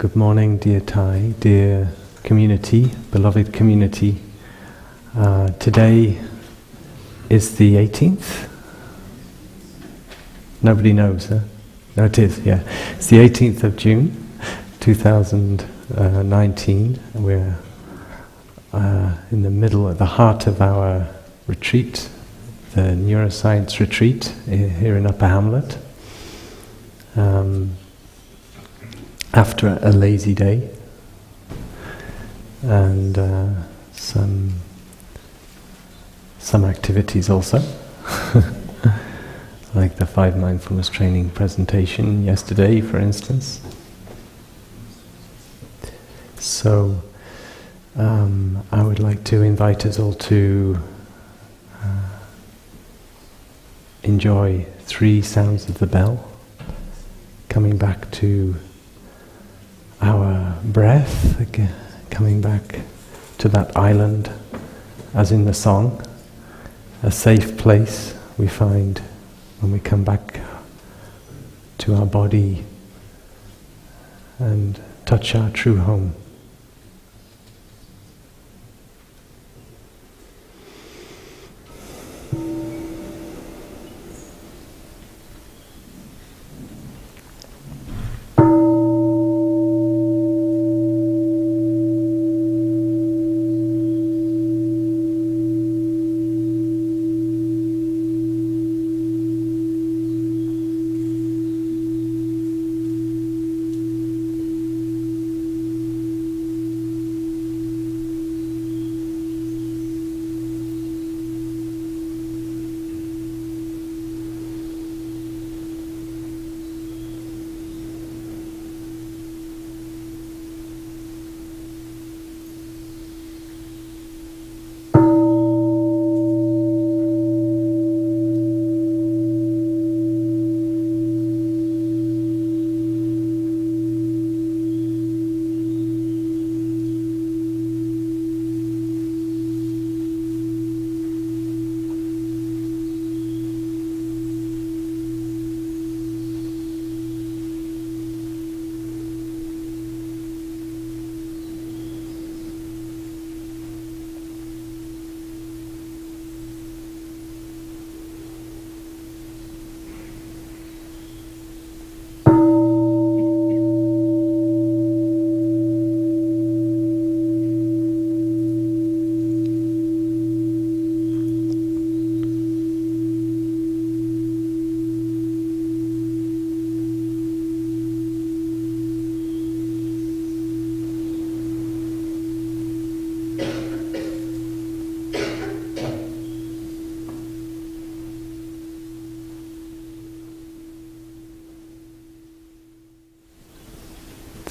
Good morning, dear Thai, dear community, beloved community. Today is the 18th? Nobody knows, huh? No, it is, yeah. It's the 18th of June, 2019, and we're in the middle, at the heart of our retreat, the Neuroscience retreat here in Upper Hamlet. After a lazy day and some activities also, like the 5 mindfulness training presentation yesterday, for instance. So I would like to invite us all to enjoy 3 sounds of the bell, coming back to our breath, again, coming back to that island, as in the song, a safe place we find when we come back to our body and touch our true home.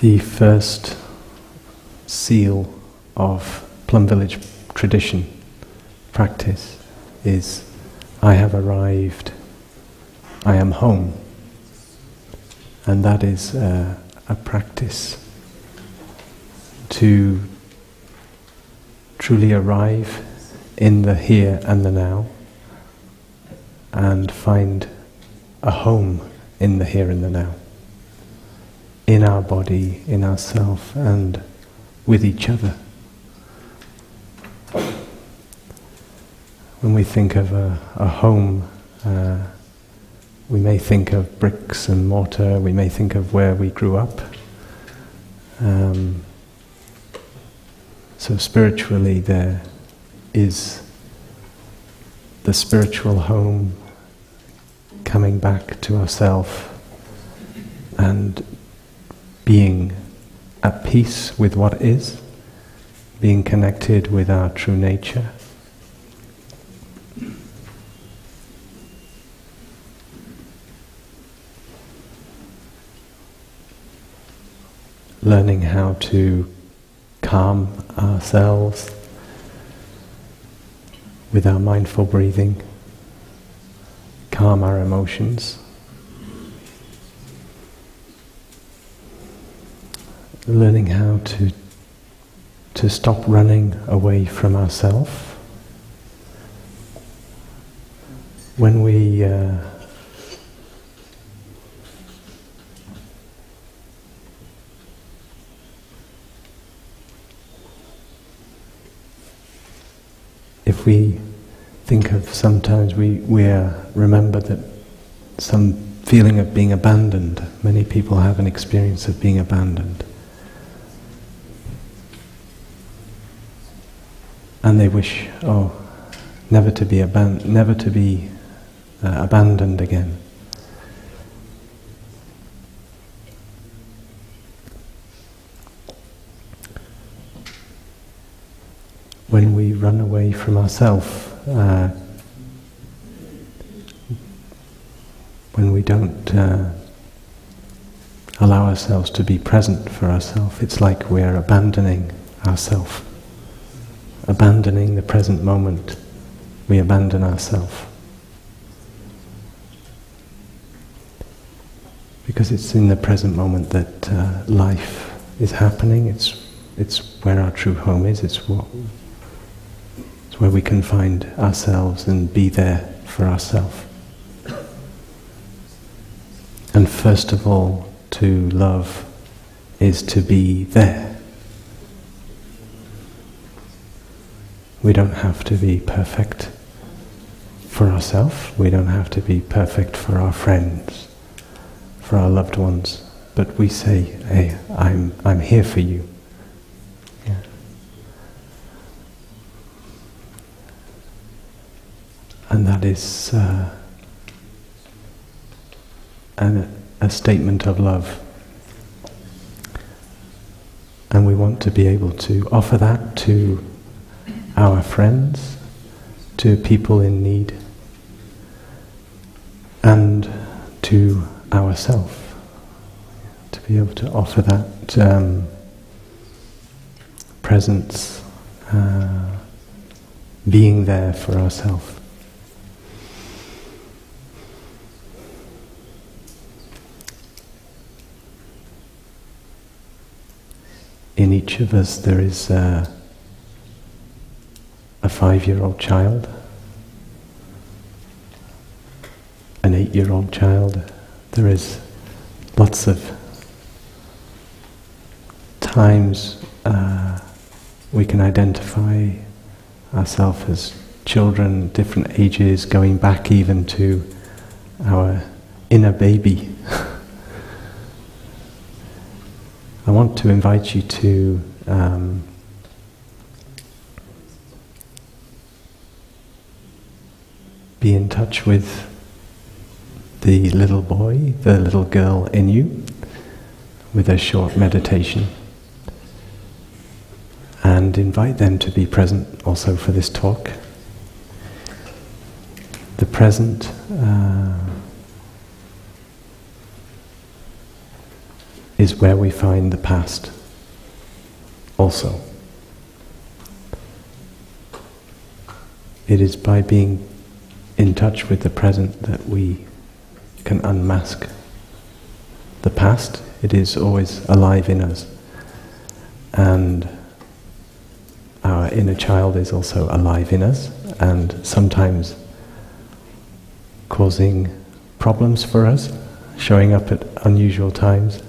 The first seal of Plum Village tradition, practice, is I have arrived, I am home. And that is a practice to truly arrive in the here and the now and find a home in the here and the now, in our body, in ourself, and with each other. When we think of a home, we may think of bricks and mortar, we may think of where we grew up. So spiritually there is the spiritual home, coming back to ourself and being at peace with what is, being connected with our true nature. Learning how to calm ourselves with our mindful breathing, calm our emotions. Learning how to stop running away from ourselves. When we if we think of sometimes we remember that some feeling of being abandoned. Many people have an experience of being abandoned. And they wish, never to be abandoned again. When we run away from ourselves, when we don't allow ourselves to be present for ourselves, it's like we're abandoning ourselves. Abandoning the present moment, we abandon ourselves. Because it's in the present moment that life is happening, it's where our true home is, it's where we can find ourselves and be there for ourselves. And first of all, to love is to be there. We don't have to be perfect for ourselves, we don't have to be perfect for our friends, for our loved ones, but we say, hey, I'm here for you. Yeah. And that is a statement of love. And we want to be able to offer that to our friends, to people in need, and to ourselves. To be able to offer that presence, being there for ourselves. In each of us there is a 5-year-old child, an 8-year-old child. There is lots of times we can identify ourselves as children, different ages, going back even to our inner baby. I want to invite you to be in touch with the little boy, the little girl in you, with a short meditation, and invite them to be present also for this talk. The present is where we find the past also. It is by being in touch with the present that we can unmask the past. It is always alive in us. And our inner child is also alive in us, and sometimes causing problems for us, showing up at unusual times.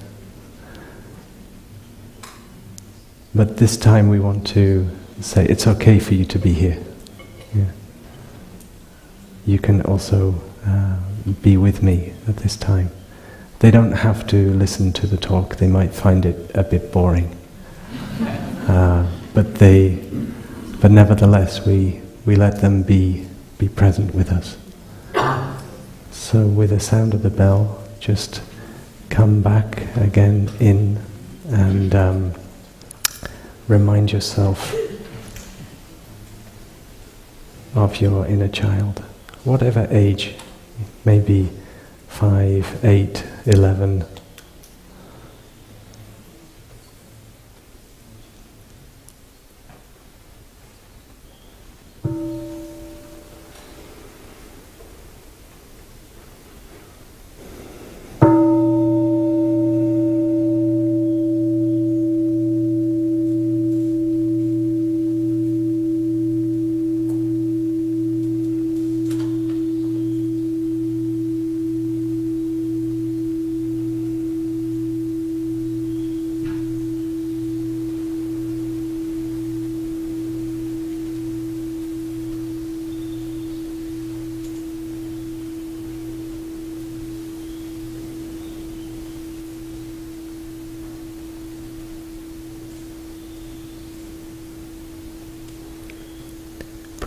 But this time we want to say, it's okay for you to be here. Yeah. You can also be with me at this time. They don't have to listen to the talk, they might find it a bit boring. But nevertheless, we let them be present with us. So with the sound of the bell, just come back again in and remind yourself of your inner child, whatever age, maybe 5, 8, 11.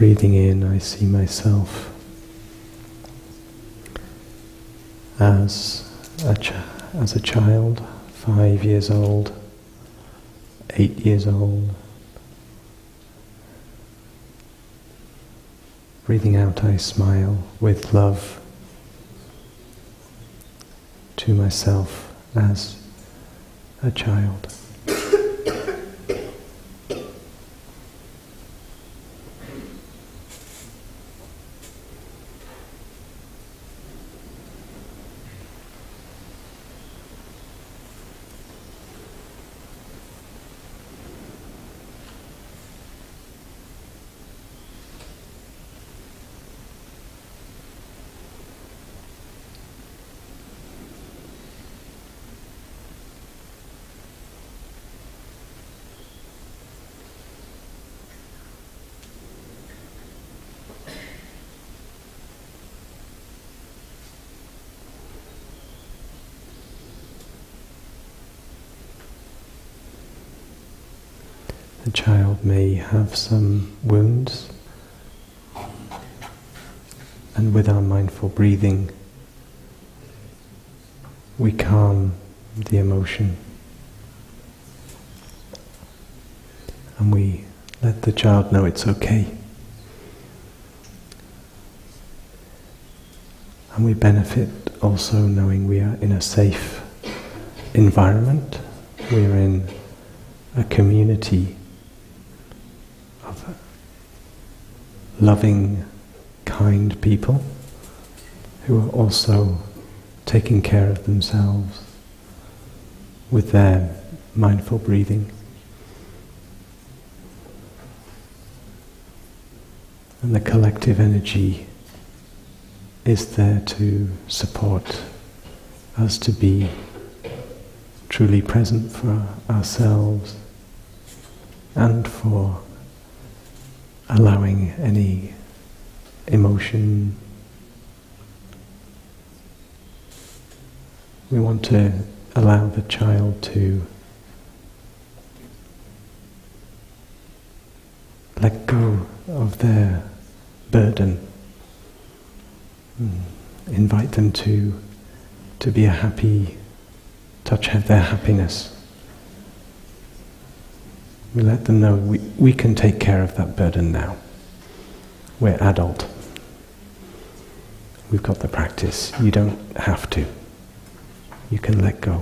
breathing in, I see myself as a child, 5 years old, 8 years old. Breathing out, I smile with love to myself as a child. The child may have some wounds, and with our mindful breathing, we calm the emotion, and we let the child know it's okay. And we benefit also knowing we are in a safe environment, we are in a community of loving, kind people who are also taking care of themselves with their mindful breathing. And the collective energy is there to support us to be truly present for ourselves and for allowing any emotion. We want to allow the child to let go of their burden. Invite them to be a happy, touch their happiness. We let them know we can take care of that burden now. We're adult. We've got the practice. You don't have to. You can let go.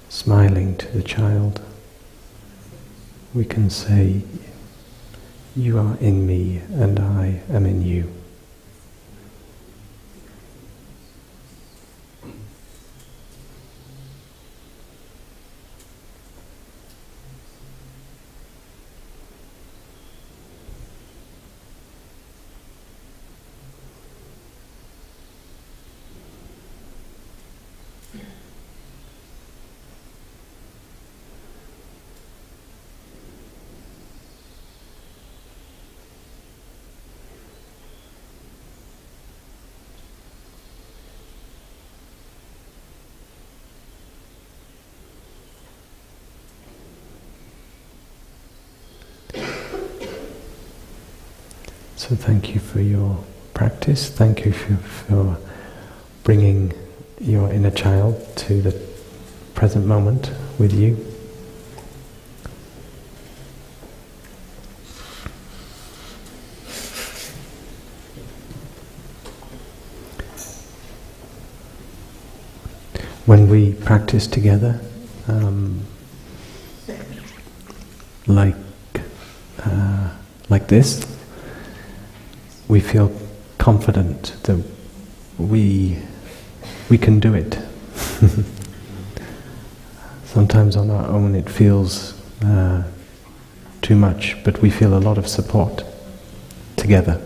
Smiling to the child, we can say, "You are in me and I am in you." So thank you for your practice. Thank you for bringing your inner child to the present moment with you. When we practice together, like this, we feel confident that we can do it. Sometimes on our own it feels too much, but we feel a lot of support together.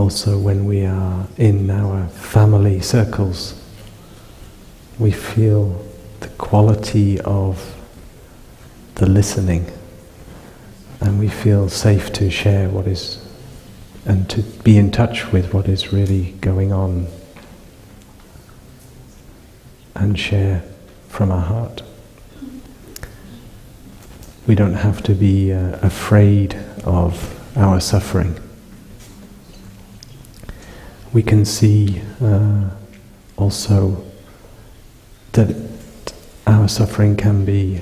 also when we are in our family circles, we feel the quality of the listening, and we feel safe to share what is, and to be in touch with what is really going on, and share from our heart. We don't have to be afraid of our suffering. We can see also that our suffering can be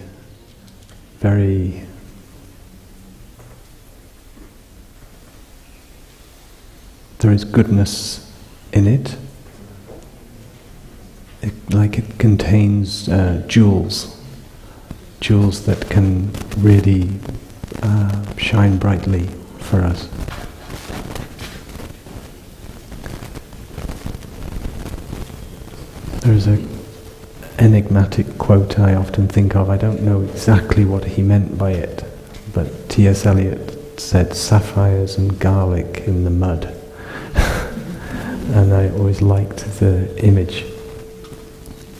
very there is goodness in it. Like it contains jewels that can really shine brightly for us. There's an enigmatic quote I often think of. I don't know exactly what he meant by it, but T.S. Eliot said sapphires and garlic in the mud. And I always liked the image.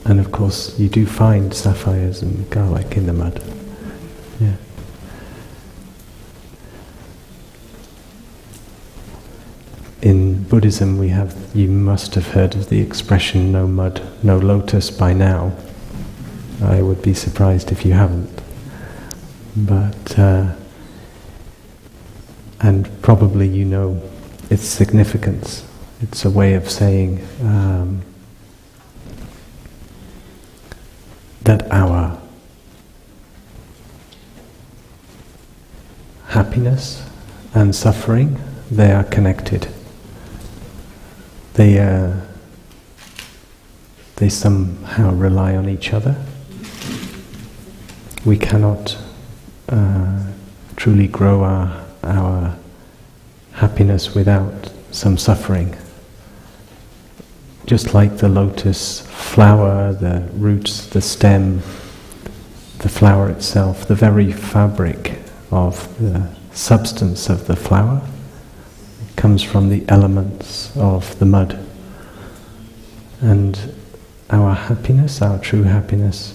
And of course you do find sapphires and garlic in the mud. Yeah. In Buddhism we have, you must have heard of the expression no mud, no lotus by now. I would be surprised if you haven't. But, and probably you know its significance. It's a way of saying that our happiness and suffering, they are connected. They somehow rely on each other. We cannot truly grow our happiness without some suffering. Just like the lotus flower, the roots, the stem, the flower itself, the very fabric of the substance of the flower comes from the elements of the mud. And our happiness, our true happiness,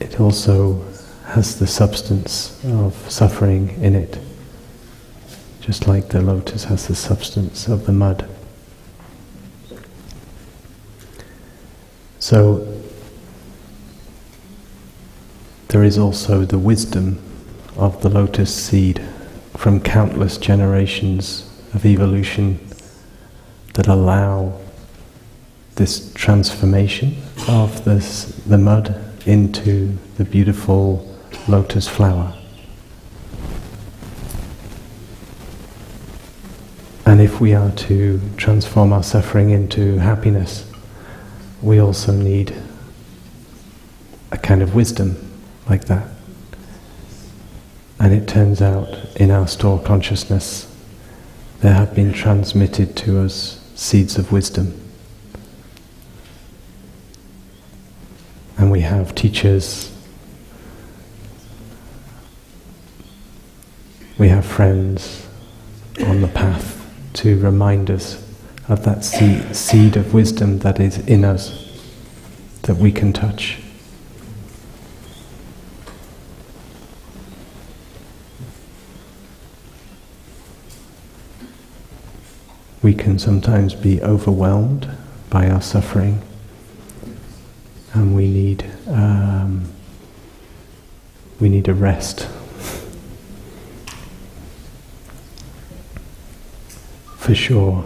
it also has the substance of suffering in it, just like the lotus has the substance of the mud. So there is also the wisdom of the lotus seed from countless generations of evolution that allow this transformation of the mud into the beautiful lotus flower. And if we are to transform our suffering into happiness, we also need a kind of wisdom like that. And it turns out in our store consciousness there have been transmitted to us seeds of wisdom. And we have teachers, we have friends on the path to remind us of that seed of wisdom that is in us, that we can touch. We can sometimes be overwhelmed by our suffering, and we need a rest. For sure,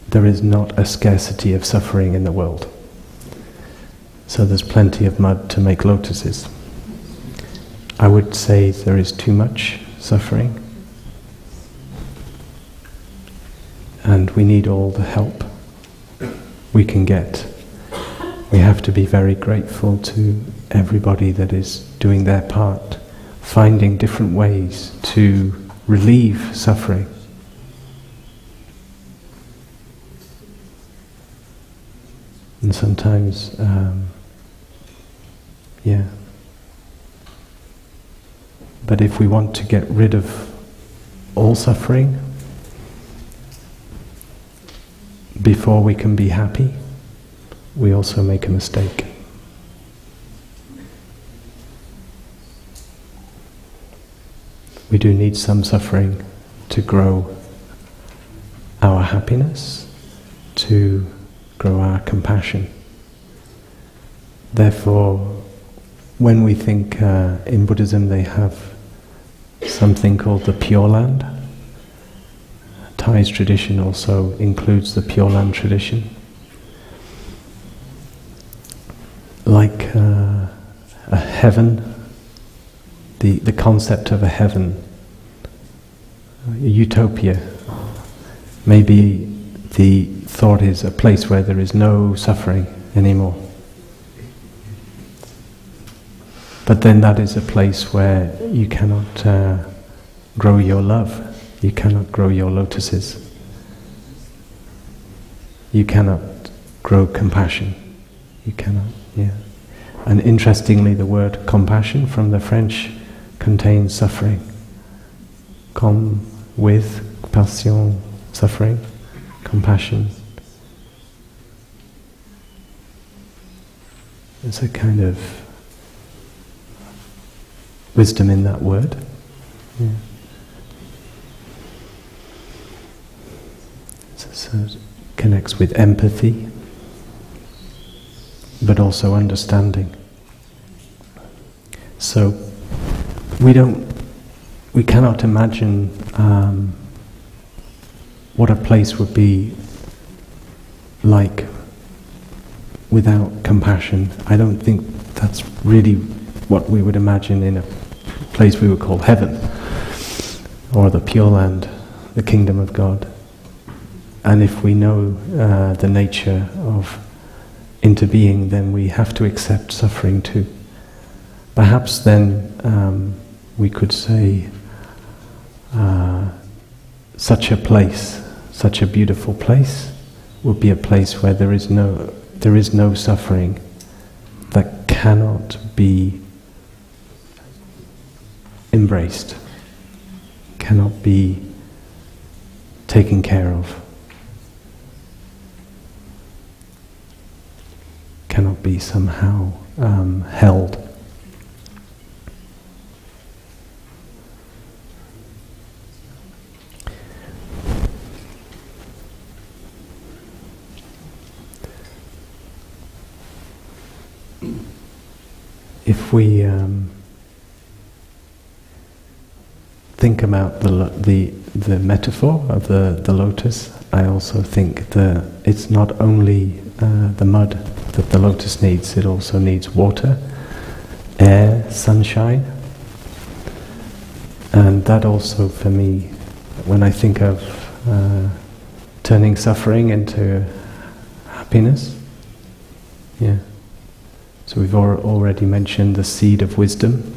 there is not a scarcity of suffering in the world. So there's plenty of mud to make lotuses. I would say there is too much suffering, and we need all the help we can get. We have to be very grateful to everybody that is doing their part, finding different ways to relieve suffering. And sometimes, but if we want to get rid of all suffering before we can be happy, we also make a mistake. We do need some suffering to grow our happiness, to grow our compassion. Therefore, when we think in Buddhism they have something called the Pure Land. Thai's tradition also includes the Pure Land tradition. Like a heaven, the concept of a heaven, a utopia. Maybe the thought is a place where there is no suffering anymore. But then that is a place where you cannot grow your love, you cannot grow your lotuses, you cannot grow compassion, you cannot, yeah. And interestingly, the word compassion from the French contains suffering. Com, with, passion, suffering, compassion. There's a kind of wisdom in that word. Yeah. So it connects with empathy, but also understanding. So we cannot imagine what a place would be like without compassion. I don't think that's really what we would imagine in a place we would call heaven, or the Pure Land, the Kingdom of God. And if we know the nature of interbeing, then we have to accept suffering too. Perhaps then we could say such a place, such a beautiful place, would be a place where there is no suffering that cannot be embraced, cannot be taken care of, cannot be somehow held. If we think about the metaphor of the lotus, I also think that it's not only the mud that the lotus needs, it also needs water, air, sunshine. And that also, for me, when I think of turning suffering into happiness, yeah. So we've already mentioned the seed of wisdom,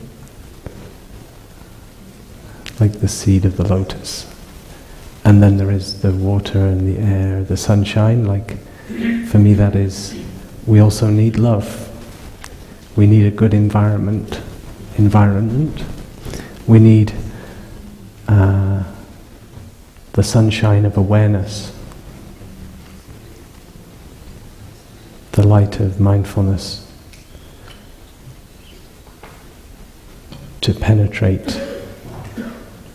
like the seed of the lotus. And then there is the water and the air, the sunshine, like, for me that is, we also need love. We need a good environment. We need the sunshine of awareness, the light of mindfulness, to penetrate,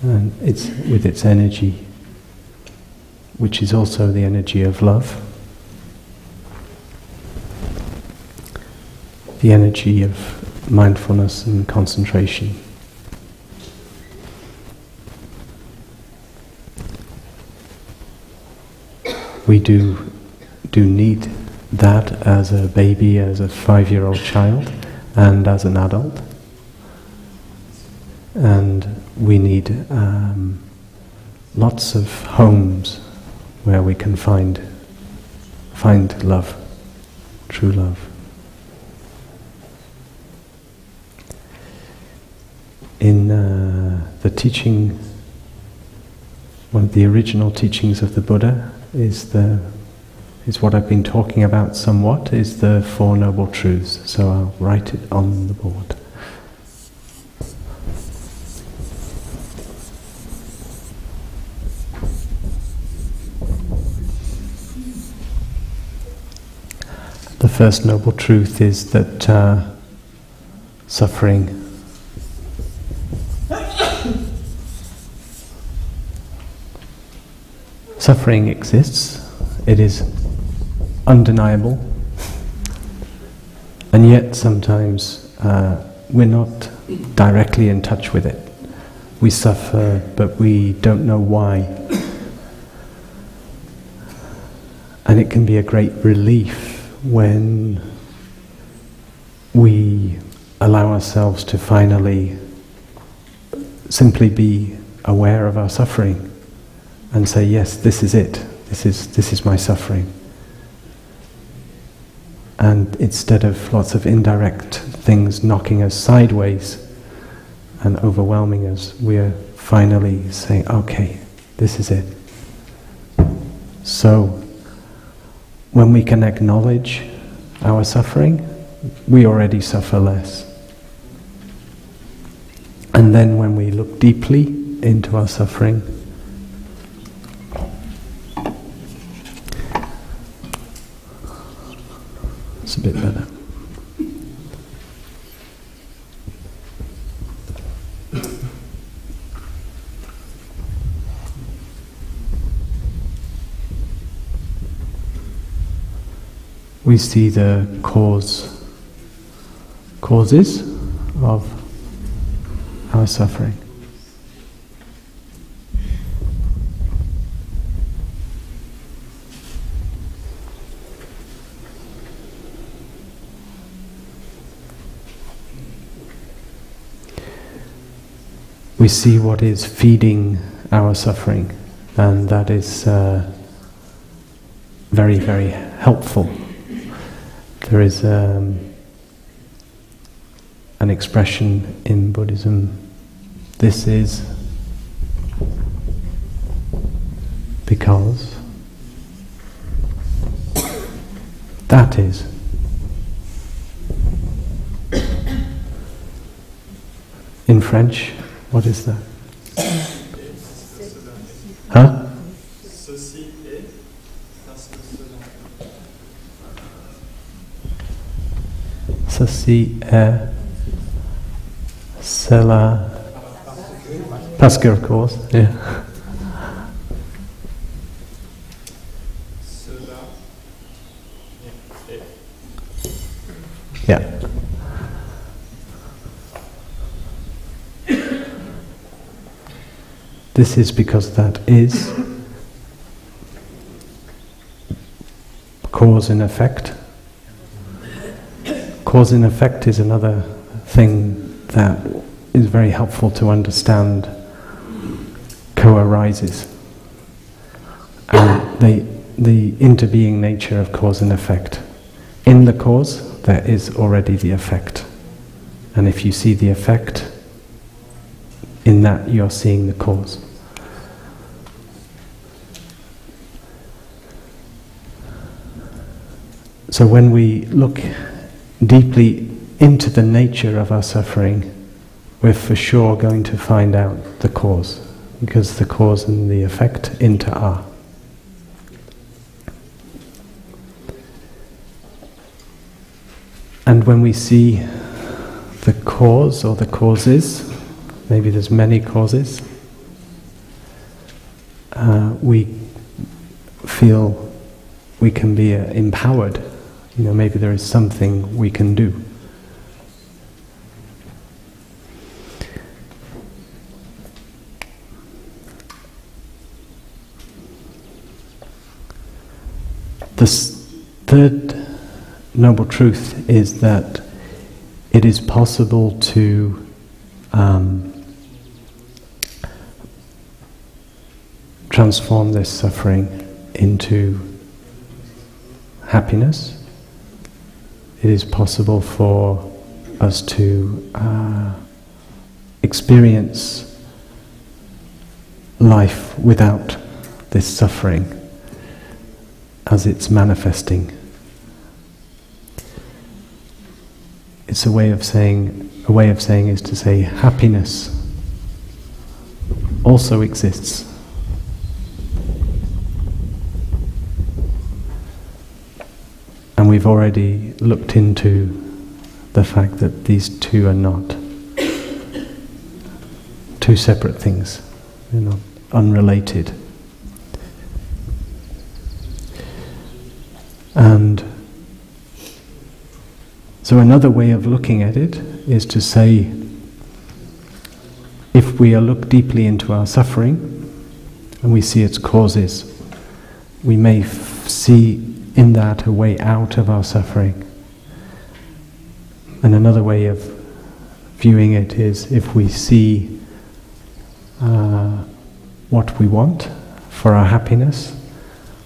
and it's with its energy, which is also the energy of love, the energy of mindfulness and concentration. We do need that as a baby, as a 5-year-old child, and as an adult. And we need lots of homes where we can find love, true love. In the teaching, one of the original teachings of the Buddha is what I've been talking about somewhat, is the Four Noble Truths. So I'll write it on the board. The first noble truth is that suffering exists. It is undeniable, and yet sometimes we're not directly in touch with it. We suffer, but we don't know why. And it can be a great relief when we allow ourselves to finally simply be aware of our suffering and say, yes, this is it. This is my suffering. And instead of lots of indirect things knocking us sideways and overwhelming us, we are finally saying, okay, this is it. So, when we can acknowledge our suffering, we already suffer less. And then when we look deeply into our suffering, it's a bit better. We see the causes of our suffering. We see what is feeding our suffering, and that is very, very helpful. There is an expression in Buddhism, this is because that is. In French, what is that? Huh? Ceci est cela. Parce que, of course, yeah. Yeah. This is because that is. Cause and effect. Cause and effect is another thing that is very helpful to understand co-arises. And the interbeing nature of cause and effect. In the cause, there is already the effect. And if you see the effect, in that you're seeing the cause. So when we look deeply into the nature of our suffering, we're for sure going to find out the cause, because the cause and the effect inter-are. And when we see the cause or the causes, maybe there's many causes, we feel we can be empowered. You know, maybe there is something we can do. The third noble truth is that it is possible to transform this suffering into happiness. It is possible for us to experience life without this suffering as it's manifesting. It's a way of saying is to say happiness also exists. And we've already looked into the fact that these two are not two separate things, they're not unrelated. And so another way of looking at it is to say, if we look deeply into our suffering and we see its causes, we may see in that a way out of our suffering. And another way of viewing it is, if we see what we want for our happiness,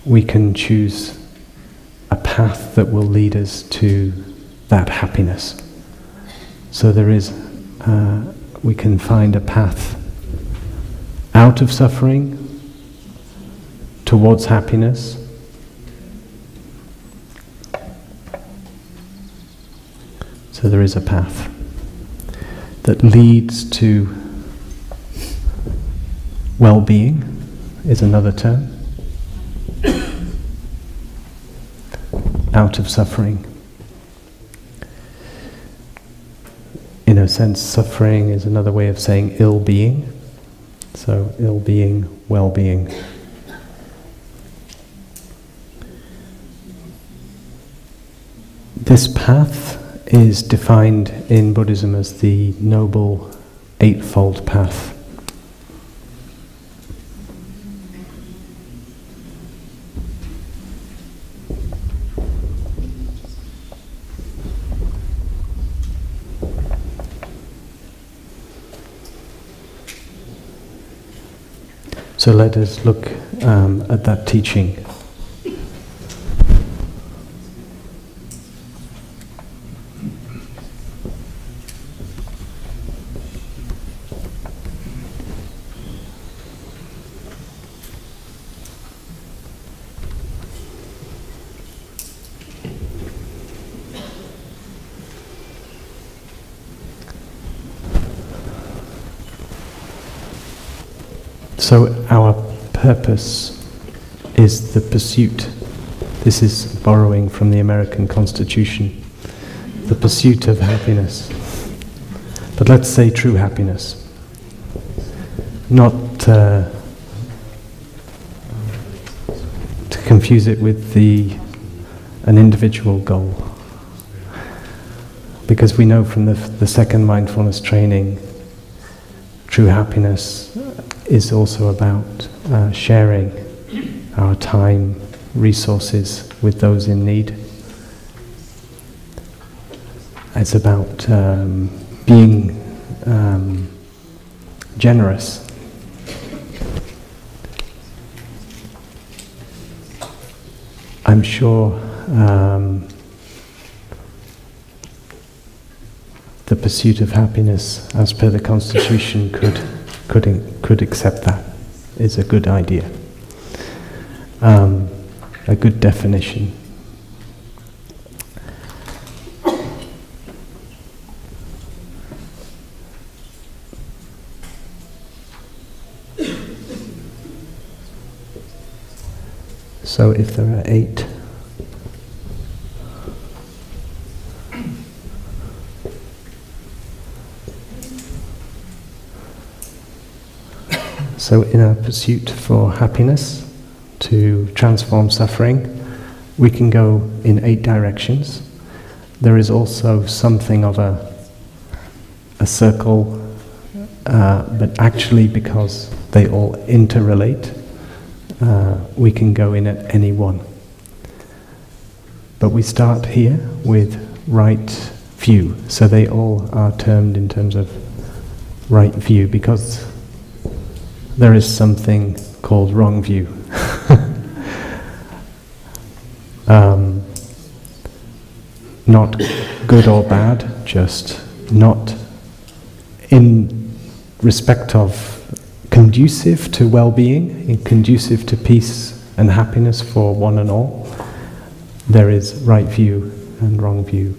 we can choose a path that will lead us to that happiness. So there is, we can find a path out of suffering towards happiness. So there is a path that leads to well-being, is another term, out of suffering. In a sense, suffering is another way of saying ill-being. So ill-being, well-being. This path is defined in Buddhism as the Noble EIghtfold Path. So let us look at that teaching. So our purpose is the pursuit. This is borrowing from the American Constitution. The pursuit of happiness. But let's say true happiness. Not to confuse it with an individual goal. Because we know from the second mindfulness training, true happiness is also about sharing our time, resources with those in need. It's about being generous. I'm sure the pursuit of happiness, as per the Constitution, could accept that. Is a good idea, a good definition. So if there are 8 so in our pursuit for happiness, to transform suffering, we can go in 8 directions. There is also something of a circle, but actually because they all interrelate, we can go in at any one. But we start here with right view, so they all are termed in terms of right view, because there is something called wrong view. Not good or bad, just not in respect of conducive to well-being, and conducive to peace and happiness for one and all. There is right view and wrong view.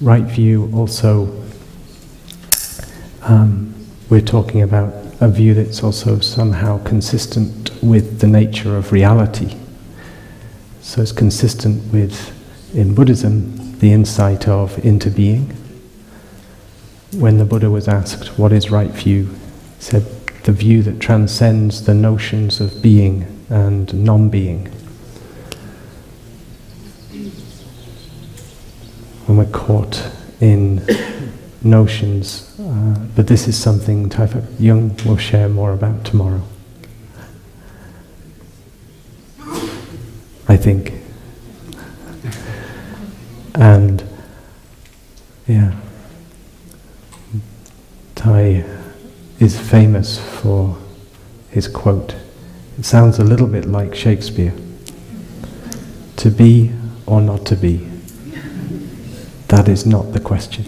Right view also, we're talking about a view that's also somehow consistent with the nature of reality. So it's consistent with in Buddhism, the insight of interbeing. When the Buddha was asked, what is right view? He said, the view that transcends the notions of being and non-being. When we're caught in notions, but this is something Phap Jung will share more about tomorrow. I think. And yeah, Thai is famous for his quote. It sounds a little bit like Shakespeare. To be or not to be, that is not the question.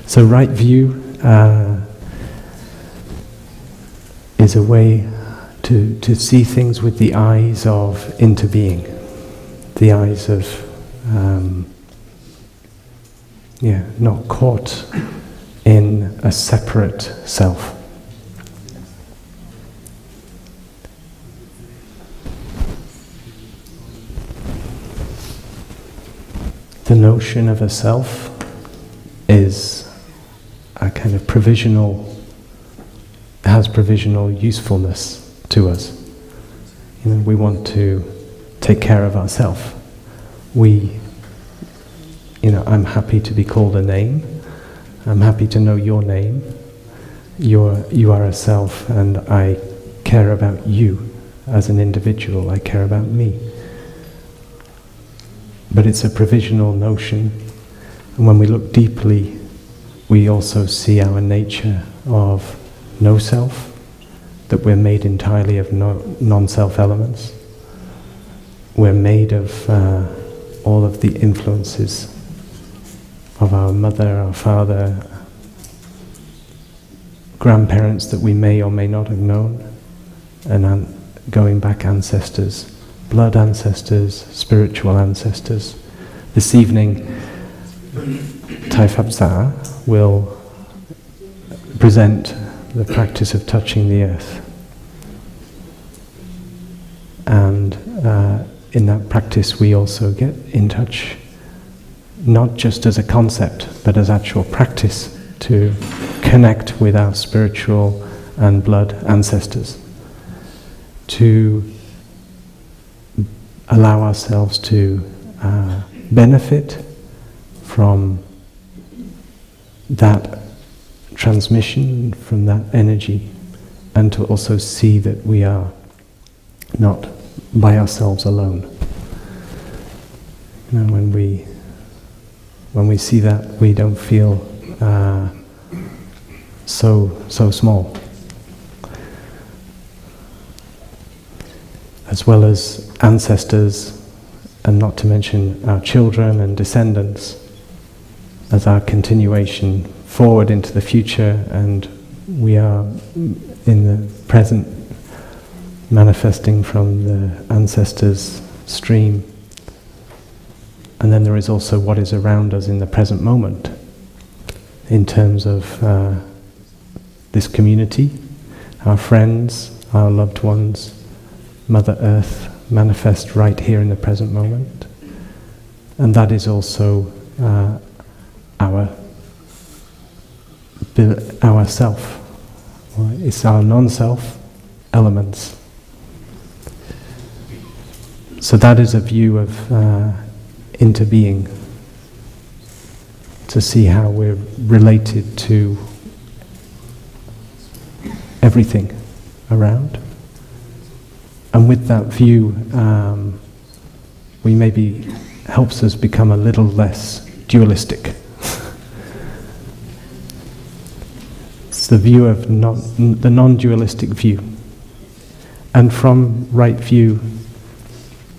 So right view is a way to see things with the eyes of interbeing, the eyes of not caught in a separate self. The notion of a self is a kind of has provisional usefulness to us. You know, we want to take care of ourselves. I'm happy to be called a name. I'm happy to know your name. You are a self, and I care about you as an individual. I care about me. But it's a provisional notion, and when we look deeply, we also see our nature of no self, that we're made entirely of non-self elements. We're made of all of the influences of our mother, our father, grandparents that we may or may not have known, and going back ancestors, blood ancestors, spiritual ancestors. This evening, Phap Lai will present the practice of touching the earth. And in that practice we also get in touch, not just as a concept, but as actual practice to connect with our spiritual and blood ancestors, to allow ourselves to benefit from that transmission, from that energy, and to also see that we are not by ourselves alone. You know, when we see that, we don't feel so small. As well as ancestors, and not to mention our children and descendants, as our continuation forward into the future, and we are in the present manifesting from the ancestors' stream. And then there is also what is around us in the present moment, in terms of this community, our friends, our loved ones, Mother Earth manifest right here in the present moment. And that is also our self. It's our non-self elements. So that is a view of interbeing, to see how we're related to everything around. And with that view, we maybe helps us become a little less dualistic. It's the view of the non-dualistic view. And from right view,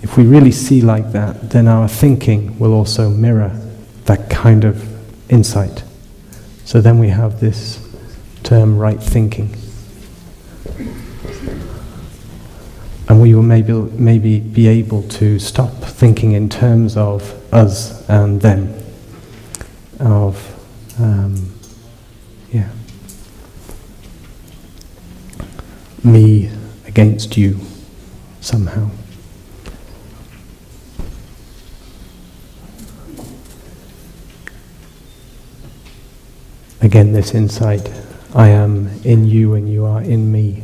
if we really see like that, then our thinking will also mirror that kind of insight. So then we have this term, right thinking. And we will maybe be able to stop thinking in terms of us and them, of me against you, somehow. Again, this insight, I am in you and you are in me.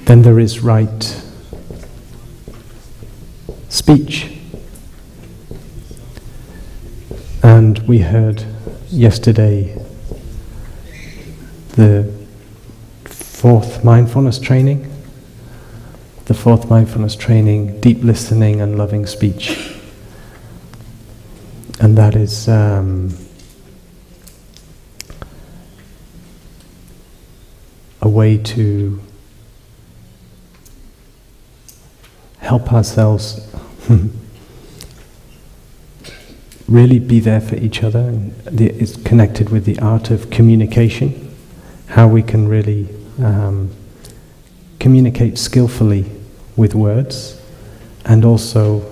Then there is right speech. And we heard yesterday the fourth mindfulness training. The fourth mindfulness training, deep listening and loving speech. And that is a way to help ourselves really be there for each other. And it's connected with the art of communication, how we can really communicate skillfully with words, and also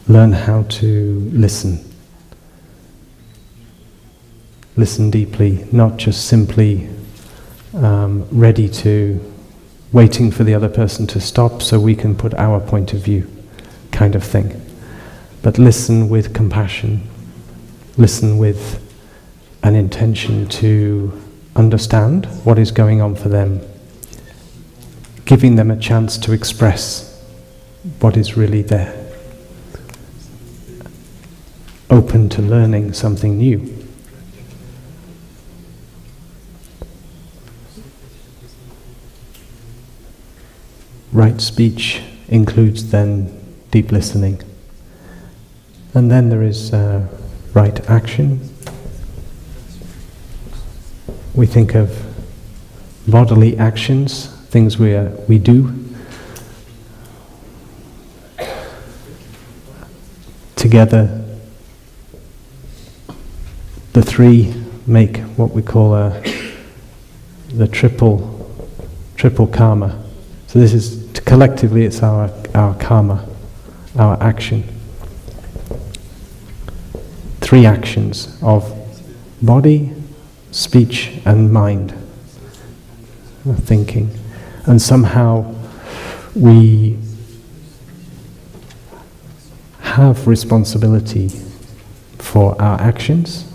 learn how to listen. Listen deeply, not just simply ready to waiting for the other person to stop so we can put our point of view, kind of thing. But listen with compassion, listen with an intention to understand what is going on for them, giving them a chance to express what is really there. Open to learning something new. Right speech includes then deep listening. And then there is right action. We think of bodily actions, things we do. Together, the three make what we call the triple karma. So this is, collectively it's our karma, our action. Three actions of body, speech and mind, thinking. And somehow we have responsibility for our actions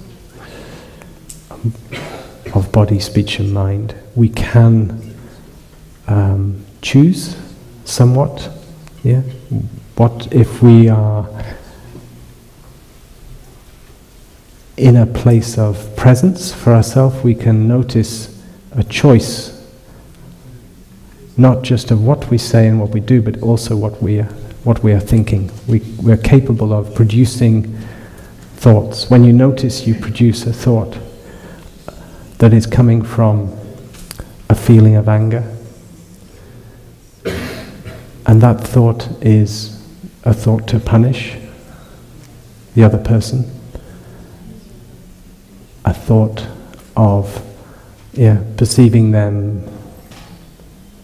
of body, speech and mind. We can choose somewhat, yeah? What if we are in a place of presence for ourselves, we can notice a choice, not just of what we say and what we do, but also what we are thinking. We're capable of producing thoughts. When you notice you produce a thought that is coming from a feeling of anger, and that thought is a thought to punish the other person, a thought of perceiving them,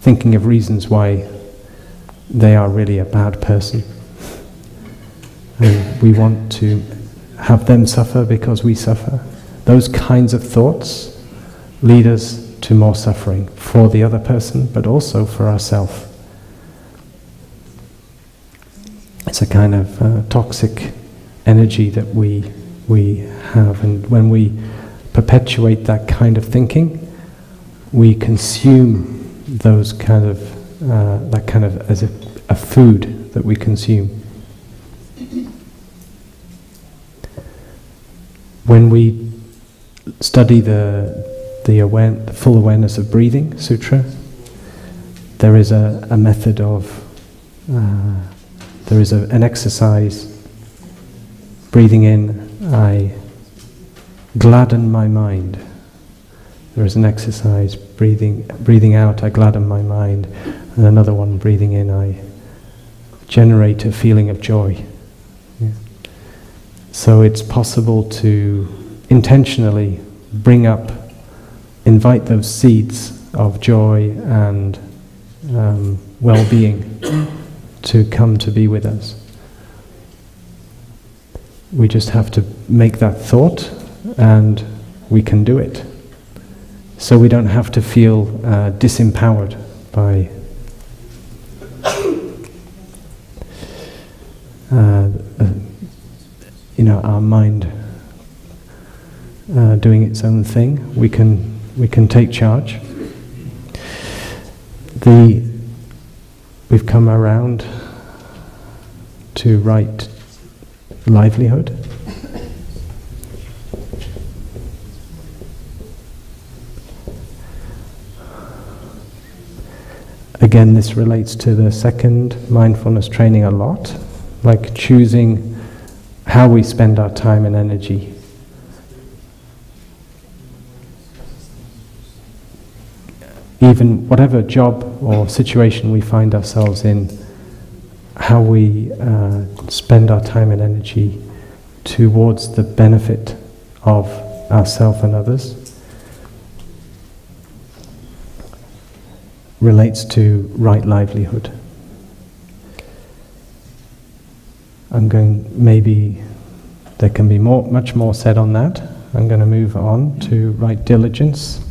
thinking of reasons why they are really a bad person. And we want to have them suffer because we suffer. Those kinds of thoughts lead us to more suffering for the other person, but also for ourselves. It's a kind of toxic energy that we have, and when we perpetuate that kind of thinking, we consume those kind of that kind of as a food that we consume. When we study the full awareness of breathing sutra, there is a method of there is an exercise. Breathing in, I gladden my mind. There is an exercise, breathing out, I gladden my mind. And another one, breathing in, I generate a feeling of joy. Yeah. So it's possible to intentionally invite those seeds of joy and well-being to come to be with us. We just have to make that thought, and we can do it. So we don't have to feel disempowered by our mind doing its own thing. We can take charge. We've come around to right livelihood. Again, this relates to the second mindfulness training a lot, like choosing how we spend our time and energy. Even whatever job or situation we find ourselves in, how we spend our time and energy towards the benefit of ourselves and others relates to right livelihood. Maybe there can be much more said on that. I'm going to move on to right diligence.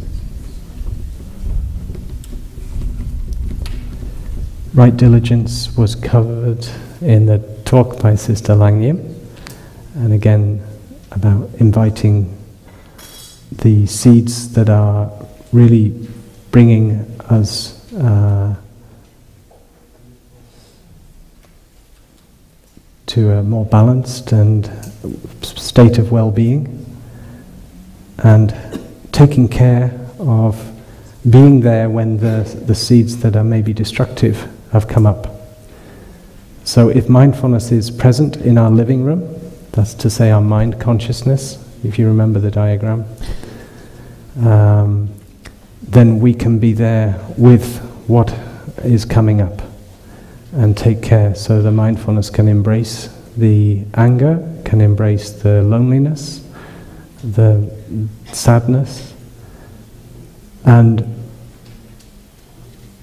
Right diligence was covered in the talk by Sister Langyam, and again about inviting the seeds that are really bringing us to a more balanced and state of well-being, and taking care of being there when the seeds that are maybe destructive have come up. So if mindfulness is present in our living room, that's to say our mind consciousness, if you remember the diagram, then we can be there with what is coming up and take care. So the mindfulness can embrace the anger, can embrace the loneliness, the sadness, and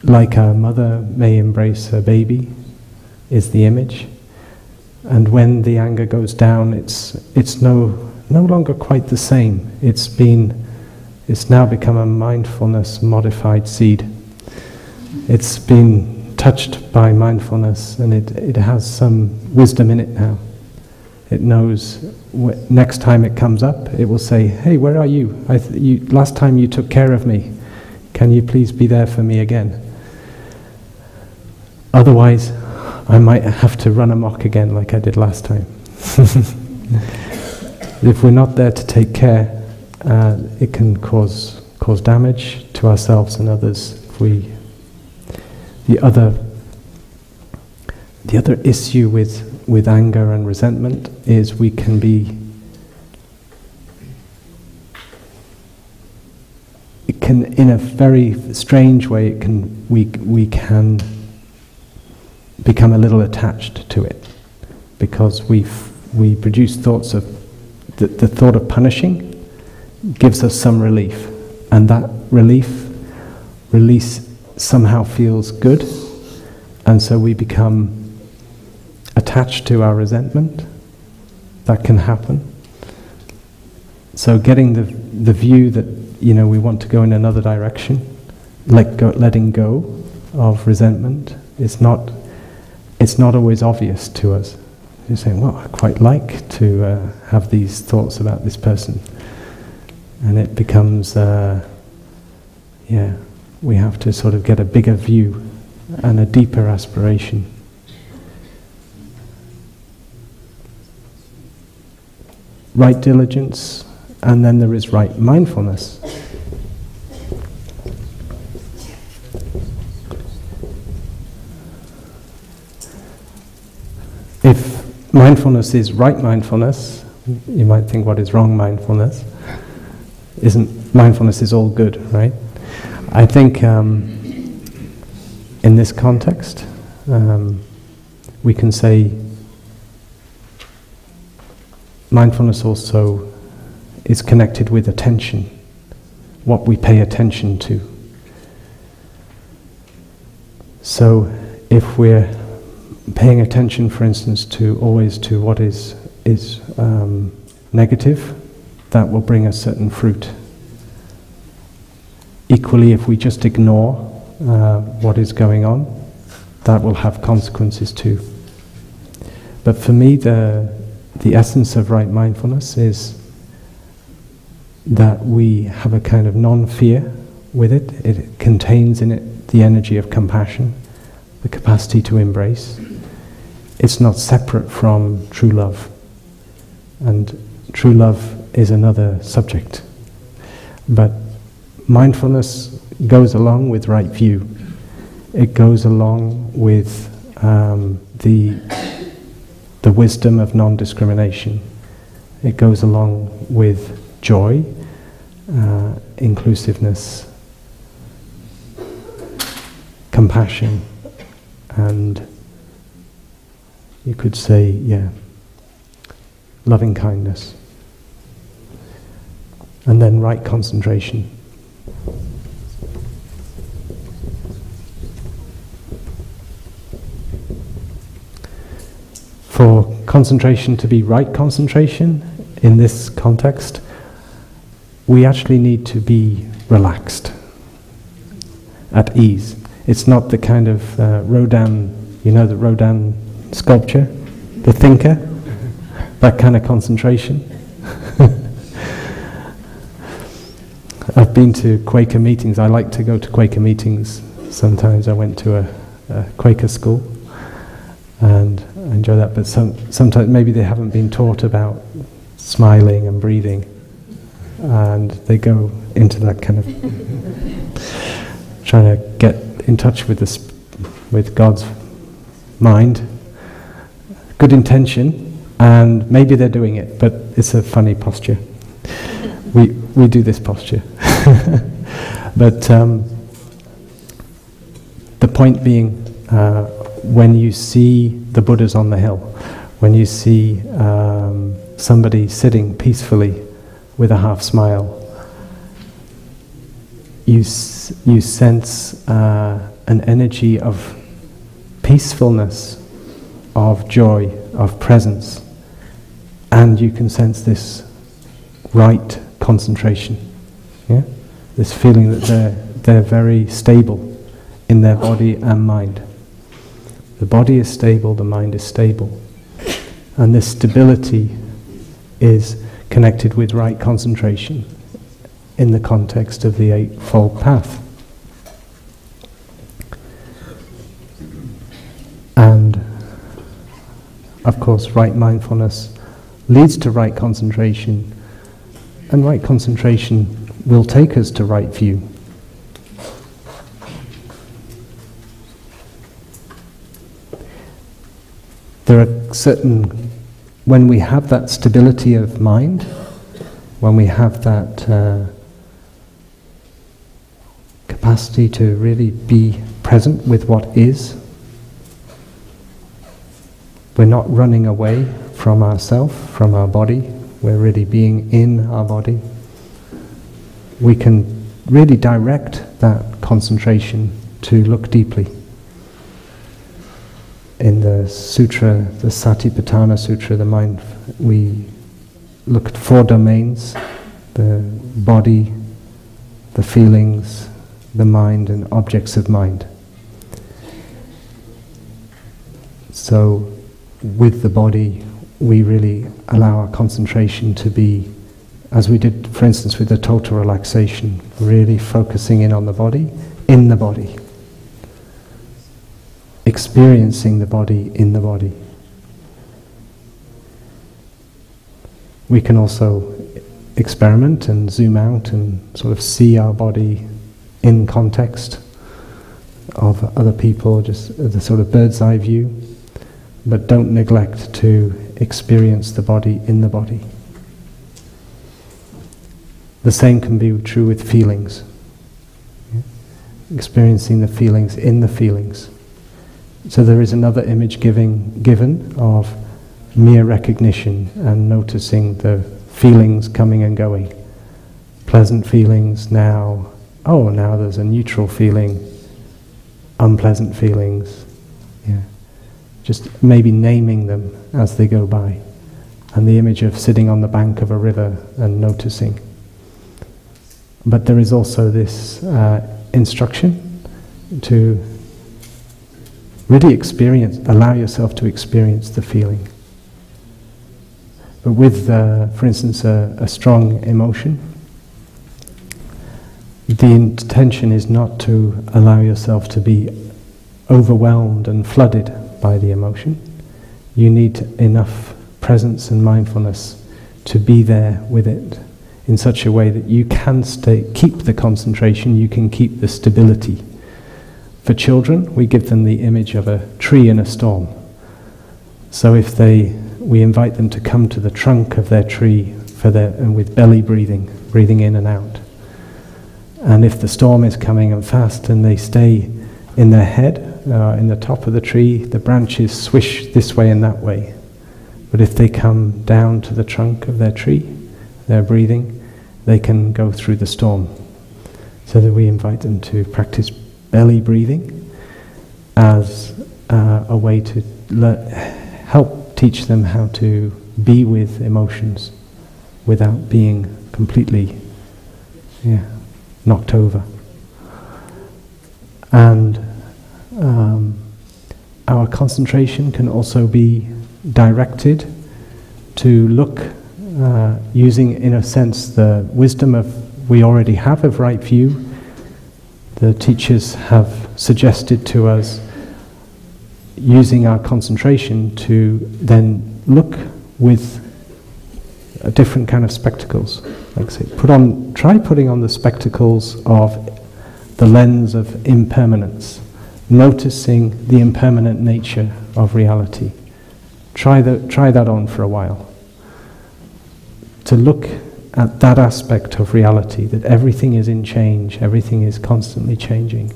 like a mother may embrace her baby, is the image. And when the anger goes down, it's no longer quite the same. It's now become a mindfulness modified seed. It's been touched by mindfulness, and it has some wisdom in it now. It knows next time it comes up, it will say, "Hey, where are you? Last time you took care of me. Can you please be there for me again? Otherwise, I might have to run amok again like I did last time." If we're not there to take care, it can cause damage to ourselves and others. The other issue with anger and resentment is we can be. It can, in a very strange way, we can become a little attached to it, because we produce thoughts of the thought of punishing gives us some relief, and that release somehow feels good, and so we become attached to our resentment. That can happen. So getting the view that we want to go in another direction, letting go of resentment, it's not always obvious to us. You're saying, "Well, I quite like to have these thoughts about this person," and it becomes, we have to sort of get a bigger view and a deeper aspiration. Right diligence, and then there is right mindfulness. If mindfulness is right mindfulness, you might think, what is wrong mindfulness? Mindfulness is all good, right? I think in this context, we can say mindfulness also is connected with attention, what we pay attention to. So if we're paying attention, for instance, to what is negative, that will bring us certain fruit. Equally, if we just ignore what is going on, that will have consequences too. But for me, the essence of right mindfulness is that we have a kind of non-fear with it. It contains in it the energy of compassion, the capacity to embrace. It's not separate from true love. And true love is another subject. But mindfulness goes along with right view. It goes along with the wisdom of non-discrimination. It goes along with joy, inclusiveness, compassion, and you could say, loving kindness. And then right concentration. For concentration to be right concentration in this context, we actually need to be relaxed, at ease. It's not the kind of Rodin, you know, the Rodin sculpture, the thinker, that kind of concentration. I've been to Quaker meetings. I like to go to Quaker meetings. Sometimes I went to a Quaker school, and I enjoy that. But sometimes maybe they haven't been taught about smiling and breathing, and they go into that kind of trying to get in touch with with God's mind. Good intention, and maybe they're doing it, but it's a funny posture. We do this posture. But the point being, when you see the Buddhas on the hill, when you see somebody sitting peacefully with a half smile, you sense an energy of peacefulness, of joy, of presence, and you can sense this right concentration. Yeah? This feeling that they're very stable in their body and mind. The body is stable, the mind is stable. And this stability is connected with right concentration in the context of the Eightfold Path. And of course, right mindfulness leads to right concentration, and right concentration will take us to right view. There are certain, when we have that stability of mind, when we have that capacity to really be present with what is, we're not running away from ourself, from our body, we're really being in our body. We can really direct that concentration to look deeply. In the sutra, the Satipatthana Sutra, the mind, we look at 4 domains: the body, the feelings, the mind, and objects of mind. So, with the body, we really allow our concentration to be, as we did, for instance, with the total relaxation, really focusing in on the body, in the body. Experiencing the body in the body. We can also experiment and zoom out and sort of see our body in context of other people, just the sort of bird's eye view, but don't neglect to experience the body in the body. The same can be true with feelings. Experiencing the feelings in the feelings. So there is another image given of mere recognition and noticing the feelings coming and going. Pleasant feelings now, now there's a neutral feeling, unpleasant feelings. Yeah. Just maybe naming them as they go by. And the image of sitting on the bank of a river and noticing. But there is also this instruction to really allow yourself to experience the feeling. But with, for instance, a strong emotion, the intention is not to allow yourself to be overwhelmed and flooded by the emotion. You need enough presence and mindfulness to be there with it in such a way that you can keep the concentration, you can keep the stability. For children, we give them the image of a tree in a storm. So if we invite them to come to the trunk of their tree and with belly breathing in and out. And if the storm is coming and fast and they stay in their head, in the top of the tree, the branches swish this way and that way. But if they come down to the trunk of their tree, their breathing, they can go through the storm. So that we invite them to practice belly breathing as a way to help teach them how to be with emotions without being completely knocked over. And our concentration can also be directed to look using, in a sense, the wisdom we already have of right view. The teachers have suggested to us using our concentration to then look with a different kind of spectacles. Like say, try putting on the spectacles of the lens of impermanence, noticing the impermanent nature of reality. Try that on for a while. To look at that aspect of reality, that everything is in change, everything is constantly changing.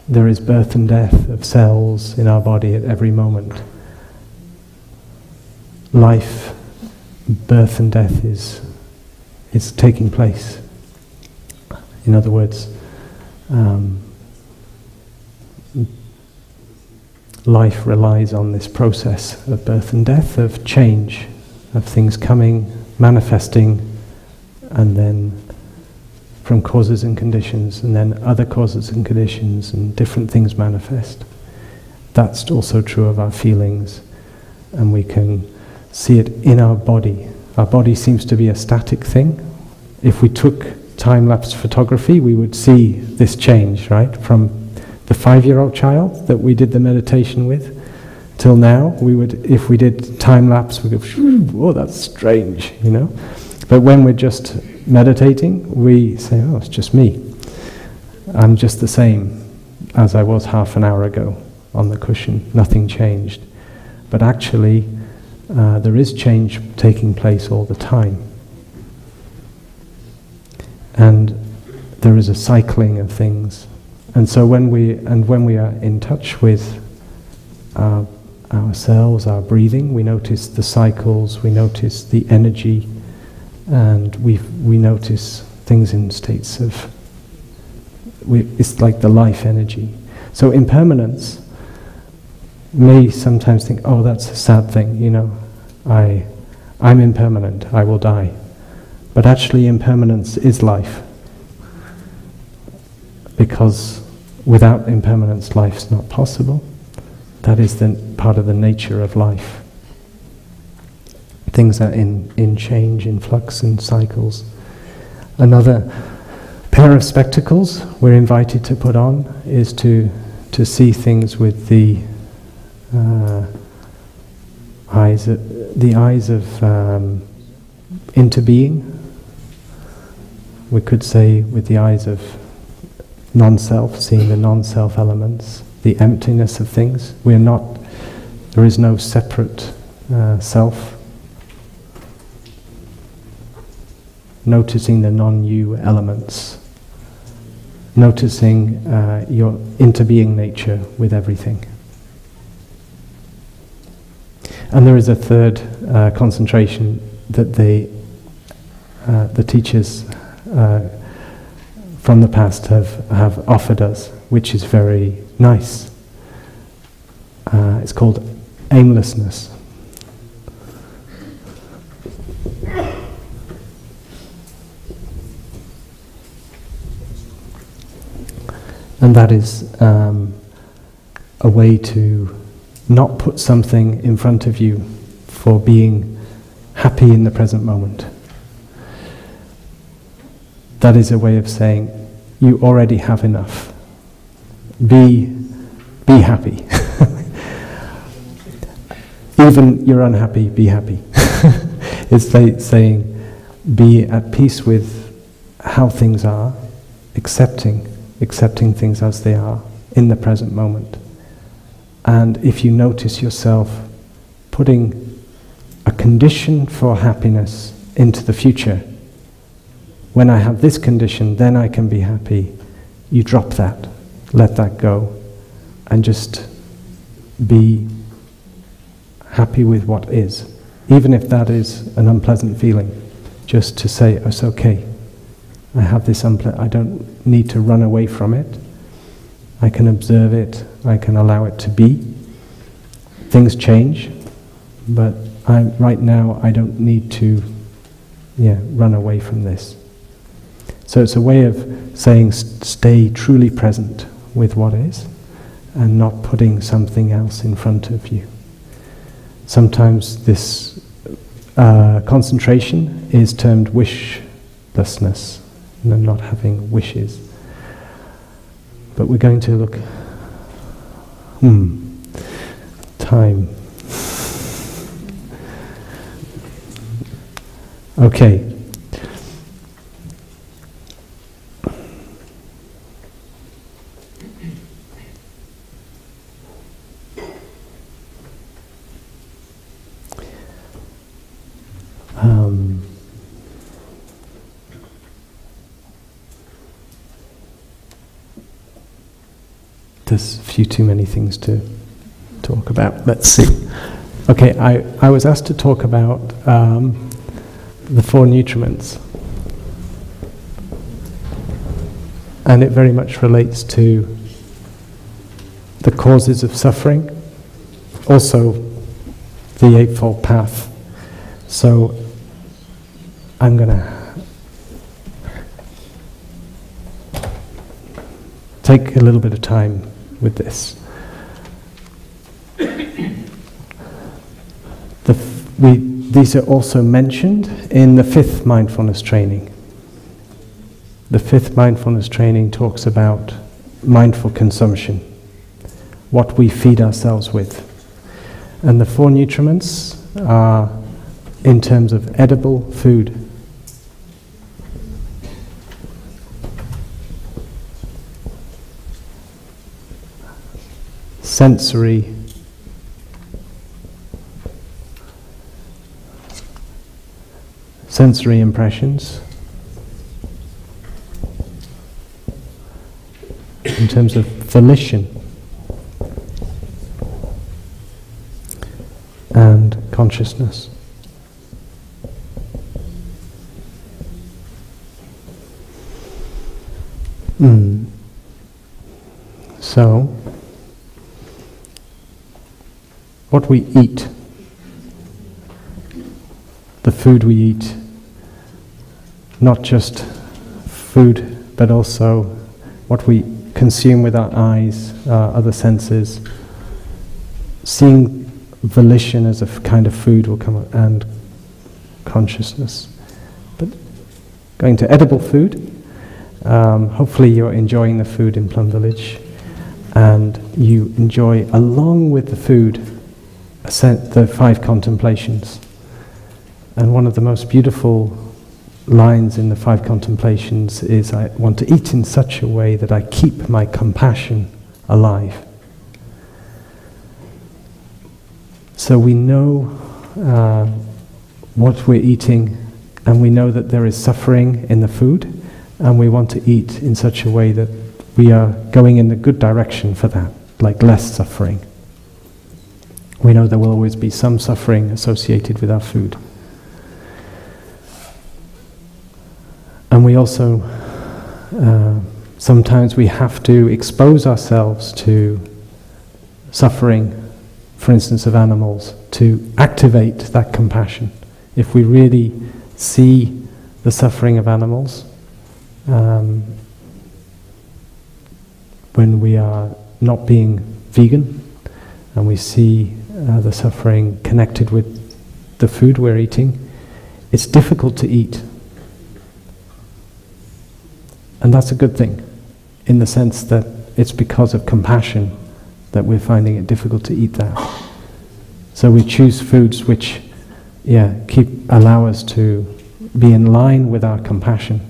There is birth and death of cells in our body at every moment. Life, birth and death is taking place. In other words, life relies on this process of birth and death, of change, of things coming, manifesting, and then from causes and conditions, and then other causes and conditions, and different things manifest. That's also true of our feelings, and we can see it in our body. Our body seems to be a static thing. If we took time-lapse photography, we would see this change, right? From the 5-year-old child that we did the meditation with, till now, if we did time-lapse, we go, oh, that's strange, you know? But when we're just meditating, we say, oh, it's just me. I'm just the same as I was half an hour ago on the cushion. Nothing changed. But actually, there is change taking place all the time. And there is a cycling of things. And so when we are in touch with ourselves, our breathing, we notice the cycles, we notice the energy, and we notice things in states of, it's like the life energy. So impermanence may sometimes think, oh, that's a sad thing, you know, I'm impermanent, I will die. But actually impermanence is life. Because without impermanence, life's not possible. That is part of the nature of life. Things are in change, in flux and cycles. Another pair of spectacles we're invited to put on is to see things with the eyes of interbeing. We could say with the eyes of non-self, seeing the non-self elements, the emptiness of things. There is no separate self. Noticing the non-you elements. Noticing your interbeing nature with everything. And there is a third concentration that the teachers from the past have offered us, which is very nice. It's called aimlessness. And that is a way to not put something in front of you for being happy in the present moment. That is a way of saying, you already have enough. Be happy. Even you're unhappy, be happy. It's saying, be at peace with how things are, accepting things as they are in the present moment. And if you notice yourself putting a condition for happiness into the future, when I have this condition, then I can be happy, you drop that, let that go, and just be happy with what is. Even if that is an unpleasant feeling, just to say, oh, it's okay, I have this I don't need to run away from it. I can observe it, I can allow it to be. Things change, but right now I don't need to run away from this. So it's a way of saying stay truly present with what is and not putting something else in front of you. Sometimes this concentration is termed wishlessness, not having wishes. But we're going to look... time. Okay. There's a few too many things to talk about. Let's see. Okay, I was asked to talk about the four nutriments. And it very much relates to the causes of suffering, also the Eightfold Path. So I'm going to take a little bit of time with this. These are also mentioned in the fifth mindfulness training. The fifth mindfulness training talks about mindful consumption, what we feed ourselves with. And the four nutriments are in terms of edible food. Sensory impressions, in terms of volition and consciousness. So, what we eat, the food we eat, not just food, but also what we consume with our eyes, other senses. Seeing volition as a kind of food will come up, and consciousness. But going to edible food, hopefully you're enjoying the food in Plum Village, and you enjoy, along with the food, the five contemplations. And one of the most beautiful lines in the five contemplations is, I want to eat in such a way that I keep my compassion alive. So we know what we're eating, and we know that there is suffering in the food, and we want to eat in such a way that we are going in the good direction for that, like less suffering. We know there will always be some suffering associated with our food. And we also, sometimes we have to expose ourselves to suffering, for instance of animals, to activate that compassion. If we really see the suffering of animals, when when we are not being vegan and we see the suffering connected with the food we're eating, it's difficult to eat. And that's a good thing, in the sense that it's because of compassion that we're finding it difficult to eat that. So we choose foods which, allow us to be in line with our compassion.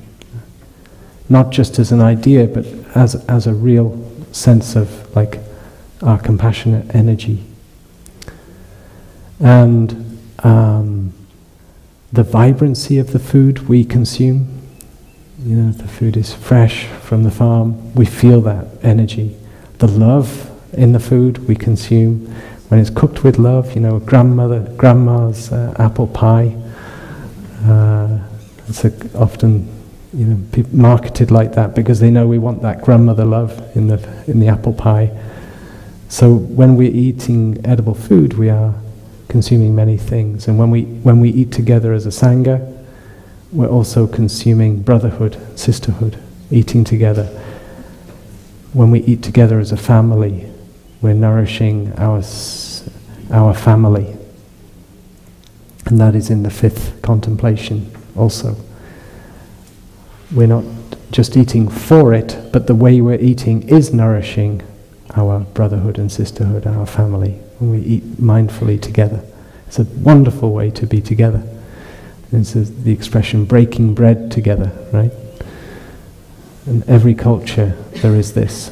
Not just as an idea, but as a real sense of like our compassionate energy. And the vibrancy of the food we consume. The food is fresh from the farm, we feel that energy. The love in the food we consume, when it's cooked with love, grandma's apple pie, it's often marketed like that because they know we want that grandmother love in the apple pie. So when we're eating edible food, we are consuming many things, and when we eat together as a sangha, we're also consuming brotherhood, sisterhood, eating together. When we eat together as a family, we're nourishing our family. And that is in the fifth contemplation also. We're not just eating for it, but the way we're eating is nourishing our brotherhood and sisterhood, our family, when we eat mindfully together. It's a wonderful way to be together. This is the expression breaking bread together, right? In every culture there is this.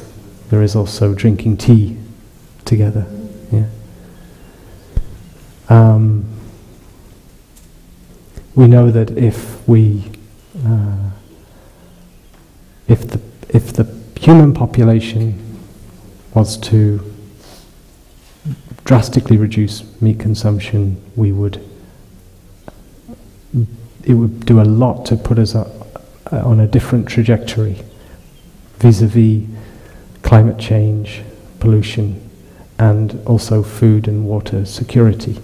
There is also drinking tea together. Yeah. We know that if the human population was to drastically reduce meat consumption, it would do a lot to put us on a different trajectory vis-a-vis climate change, pollution, and also food and water security.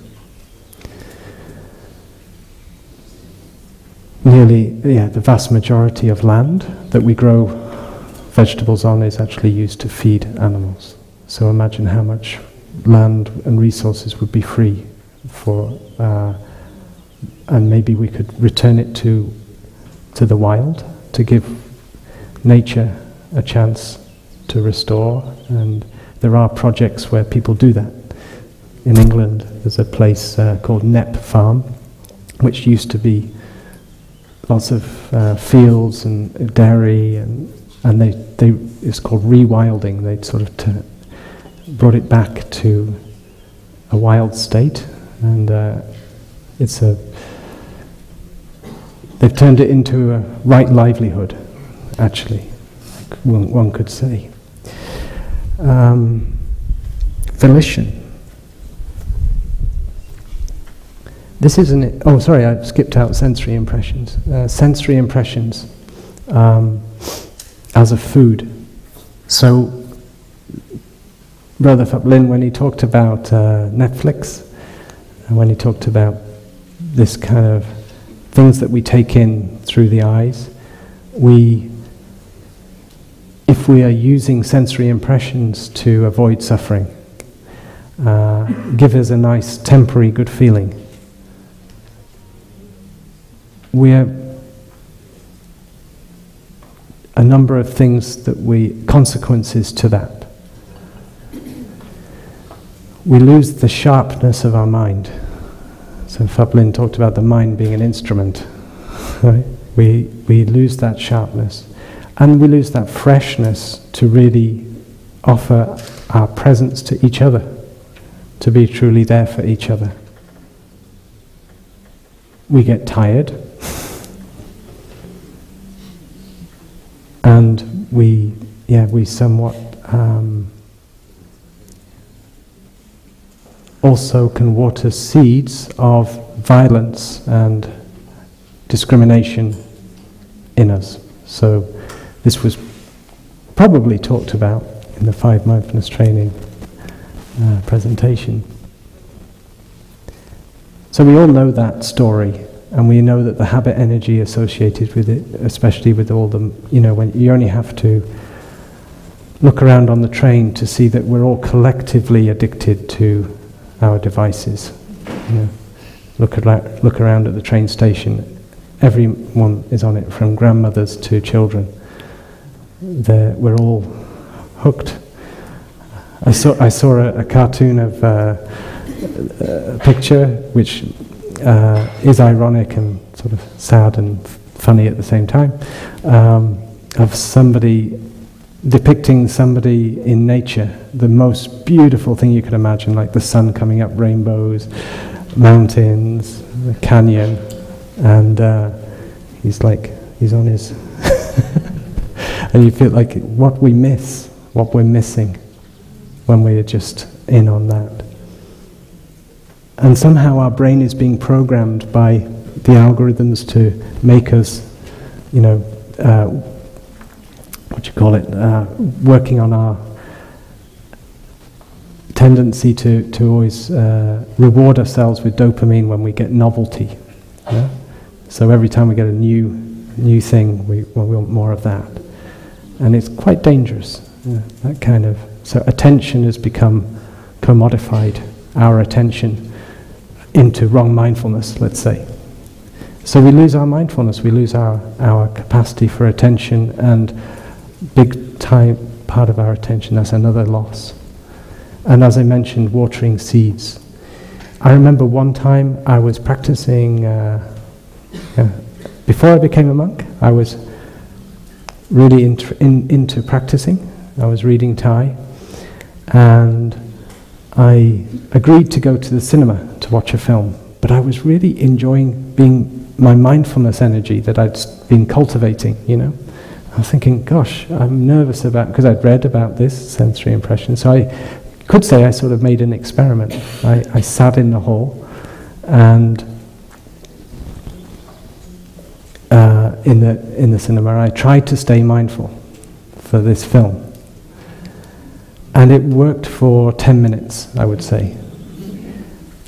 The vast majority of land that we grow vegetables on is actually used to feed animals. So imagine how much land and resources would be free for and maybe we could return it to the wild, to give nature a chance to restore. And there are projects where people do that. In England there's a place called Knepp Farm, which used to be lots of fields and dairy, and it's called rewilding. They'd sort of brought it back to a wild state, and they've turned it into a right livelihood, actually, one could say. Volition. This isn't. Oh, sorry, I skipped out sensory impressions. Sensory impressions as a food. So, Brother Phap Lai, when he talked about Netflix, and when he talked about this kind of things that we take in through the eyes, if we are using sensory impressions to avoid suffering, give us a nice temporary good feeling. A number of things consequences to that. We lose the sharpness of our mind. So Phap Lai talked about the mind being an instrument. Right? We lose that sharpness, and we lose that freshness to really offer our presence to each other, to be truly there for each other. We get tired, and we somewhat also can water seeds of violence and discrimination in us. So this was probably talked about in the 5 mindfulness training presentation. So we all know that story, and we know that the habit energy associated with it, especially with all the, when you only have to look around on the train to see that we're all collectively addicted to our devices. You know, look around at the train station. Everyone is on it, from grandmothers to children. We're all hooked. I saw a cartoon of a picture which is ironic and sort of sad and funny at the same time, of somebody depicting somebody in nature, the most beautiful thing you could imagine, like the sun coming up, rainbows, mountains, the canyon, and he's on his and you feel like what we're missing when we're just in on that. And somehow our brain is being programmed by the algorithms to make us, you know, working on our tendency to always reward ourselves with dopamine when we get novelty. Yeah? So every time we get a new thing, we want more of that. And it's quite dangerous, that kind of. So attention has become commodified, our attention, into wrong mindfulness, let's say. So we lose our mindfulness, we lose our capacity for attention, and big time part of our attention, that's another loss. And as I mentioned, watering seeds. I remember one time I was practicing, before I became a monk, I was really into practicing. I was reading Thai, and I agreed to go to the cinema to watch a film, but I was really enjoying my mindfulness energy that I'd been cultivating, you know. I was thinking, gosh, I'm nervous about, because I'd read about this sensory impression, so I could say I sort of made an experiment. I sat in the hall, and in the cinema, I tried to stay mindful for this film. And it worked for 10 minutes, I would say.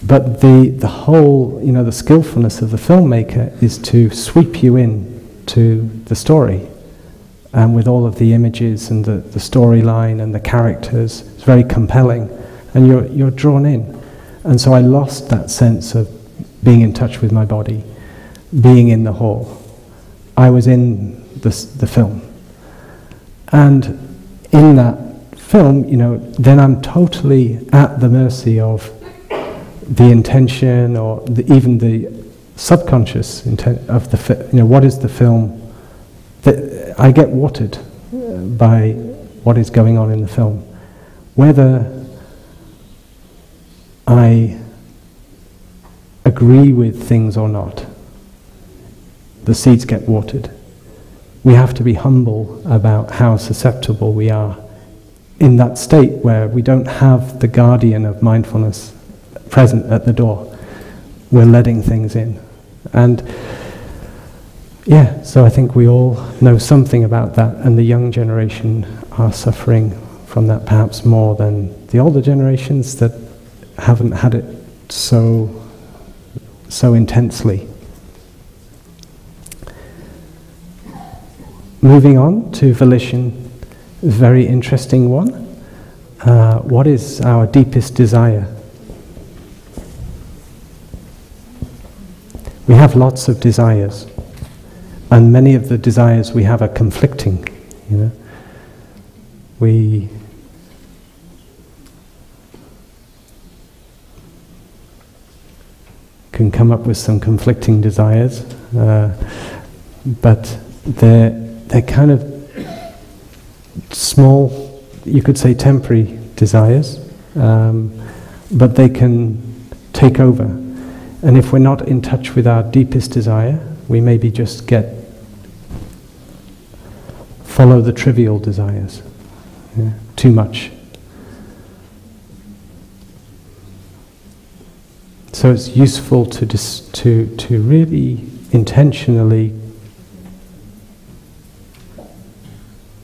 But the whole, you know, the skillfulness of the filmmaker is to sweep you in to the story, and with all of the images and the storyline and the characters. It's very compelling, and you're drawn in. And so I lost that sense of being in touch with my body, being in the hall. I was in the film. And in that film, you know, then I'm totally at the mercy of the intention, or even the subconscious intent of the you know, what is the film. That I get watered by what is going on in the film. Whether I agree with things or not, the seeds get watered. We have to be humble about how susceptible we are in that state where we don't have the guardian of mindfulness present at the door. We're letting things in. And yeah, so I think we all know something about that, and the young generation are suffering from that perhaps more than the older generations that haven't had it so intensely. Moving on to volition, a very interesting one. What is our deepest desire? We have lots of desires, and many of the desires we have are conflicting, you know. We can come up with some conflicting desires, but they're kind of small, you could say temporary desires, but they can take over. And if we're not in touch with our deepest desire, we maybe just follow the trivial desires, yeah, too much. So it's useful to really intentionally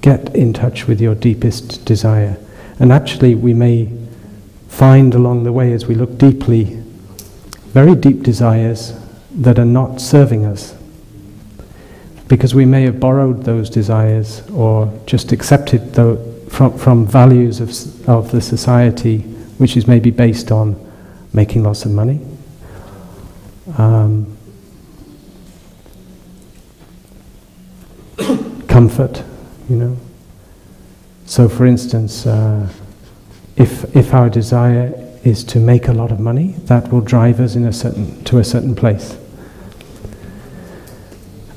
get in touch with your deepest desire. And actually we may find along the way, as we look deeply, very deep desires that are not serving us, because we may have borrowed those desires or just accepted from values of the society, which is maybe based on making lots of money, comfort, you know. So, for instance, if our desire is to make a lot of money, that will drive us to a certain place,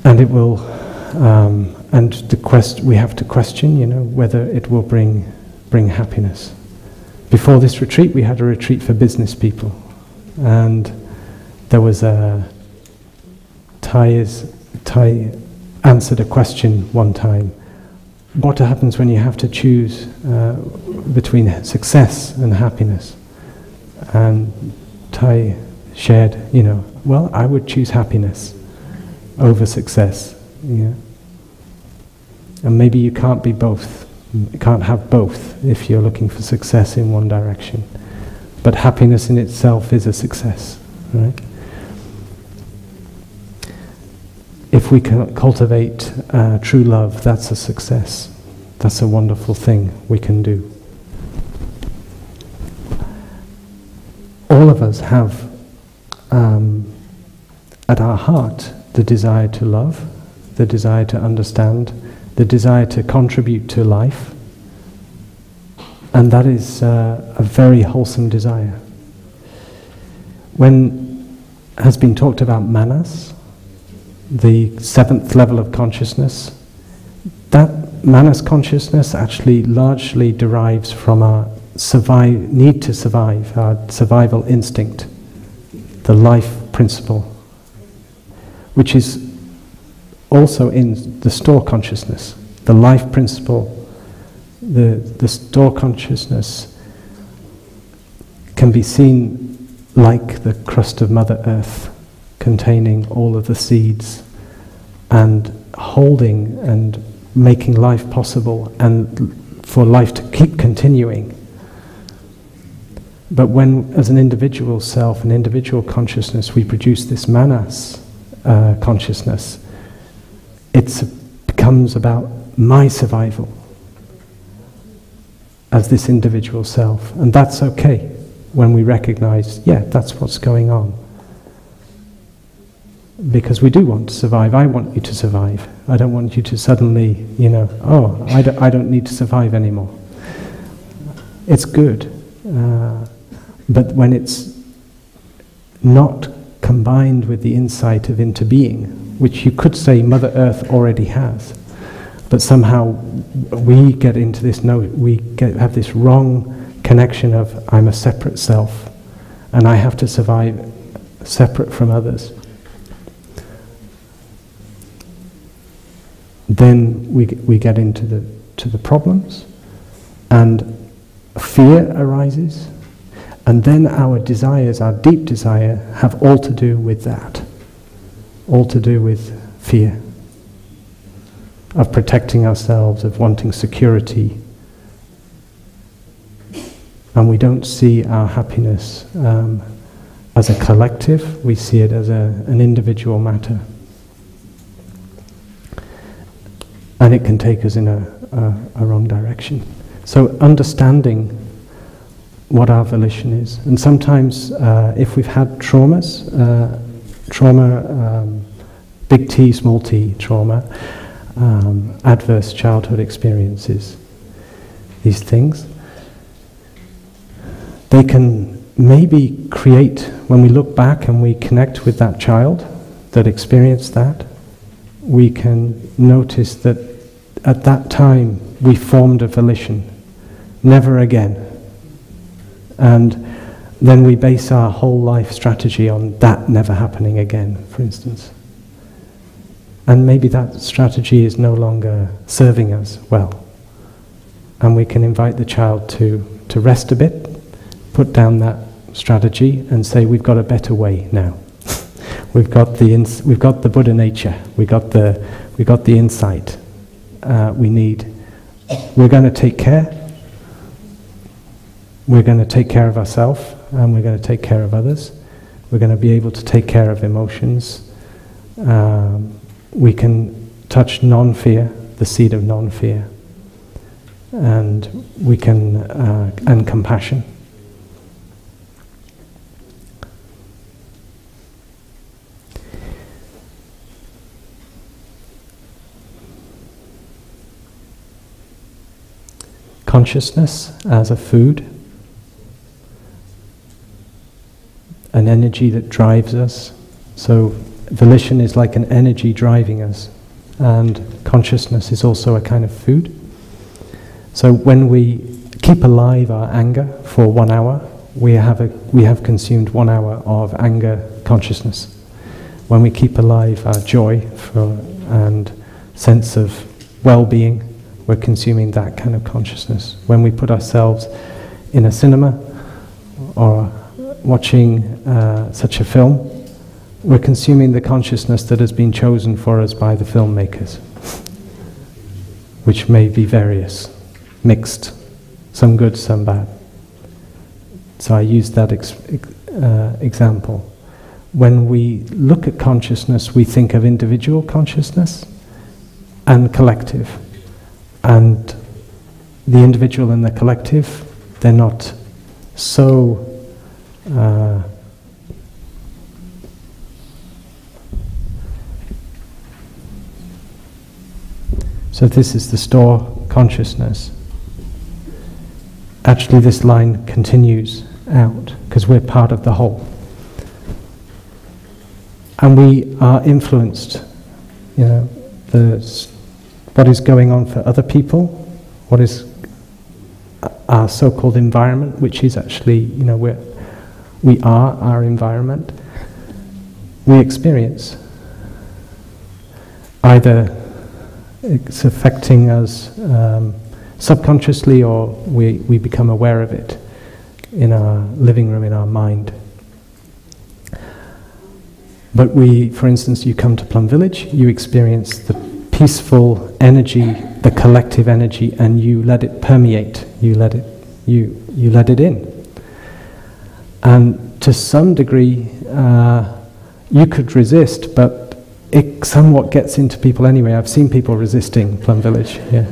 and it will. We have to question, you know, whether it will bring happiness. Before this retreat, we had a retreat for business people, and there was Thai answered a question one time. What happens when you have to choose between success and happiness? And Thai shared, you know, well, I would choose happiness over success. Yeah. And maybe you can't be both. You can't have both if you're looking for success in one direction. But happiness in itself is a success, right? If we can cultivate true love, that's a success. That's a wonderful thing we can do. All of us have at our heart the desire to love, the desire to understand, the desire to contribute to life, and that is a very wholesome desire. When has been talked about manas, the 7th level of consciousness, that manas consciousness actually largely derives from our need to survive, our survival instinct, the life principle, which is also in the store consciousness. The life principle, the store consciousness can be seen like the crust of Mother Earth, containing all of the seeds and holding and making life possible and for life to keep continuing. But when, as an individual self, an individual consciousness, we produce this manas consciousness, it becomes about my survival as this individual self. And that's okay when we recognize, yeah, that's what's going on. Because we do want to survive. I want you to survive. I don't want you to suddenly, you know, oh, I don't need to survive anymore. It's good. But when it's not combined with the insight of interbeing, which you could say Mother Earth already has, but somehow we get into this have this wrong connection of I'm a separate self and I have to survive separate from others. Then we get into the problems, and fear arises, and then our desires, our deep desire, have all to do with that, all to do with fear, of protecting ourselves, of wanting security, and we don't see our happiness as a collective, we see it as an individual matter. And it can take us in a wrong direction. So understanding what our volition is. And sometimes if we've had traumas, big T, small t trauma, adverse childhood experiences, these things, they can maybe create, when we look back and we connect with that child that experienced that, we can notice that at that time we formed a volition, never again. And then we base our whole life strategy on that never happening again, for instance. And maybe that strategy is no longer serving us well. And we can invite the child to rest a bit, put down that strategy and say, we've got a better way now. We've got the Buddha nature. We got the insight we need. We're going to take care. We're going to take care of ourselves, and we're going to take care of others. We're going to be able to take care of emotions. We can touch non-fear, the seed of non-fear, and we can and compassion. Consciousness as a food, an energy that drives us. So volition is like an energy driving us, and consciousness is also a kind of food. So when we keep alive our anger for 1 hour, we have consumed 1 hour of anger consciousness. When we keep alive our joy and sense of well-being, we're consuming that kind of consciousness. When we put ourselves in a cinema or watching such a film, we're consuming the consciousness that has been chosen for us by the filmmakers, which may be various, mixed, some good, some bad. So I used that example. When we look at consciousness, we think of individual consciousness and collective. And the individual and the collective, they're not so so this is the store consciousness. Actually, this line continues out because we're part of the whole. And we are influenced, what is going on for other people, what is our so-called environment, which is actually, we are our environment. We experience. Either it's affecting us subconsciously, or we become aware of it in our living room, in our mind. But for instance, you come to Plum Village, you experience the peaceful energy, the collective energy, and you let it permeate. You let it in. And to some degree, you could resist, but it somewhat gets into people anyway. I've seen people resisting Plum Village, yeah.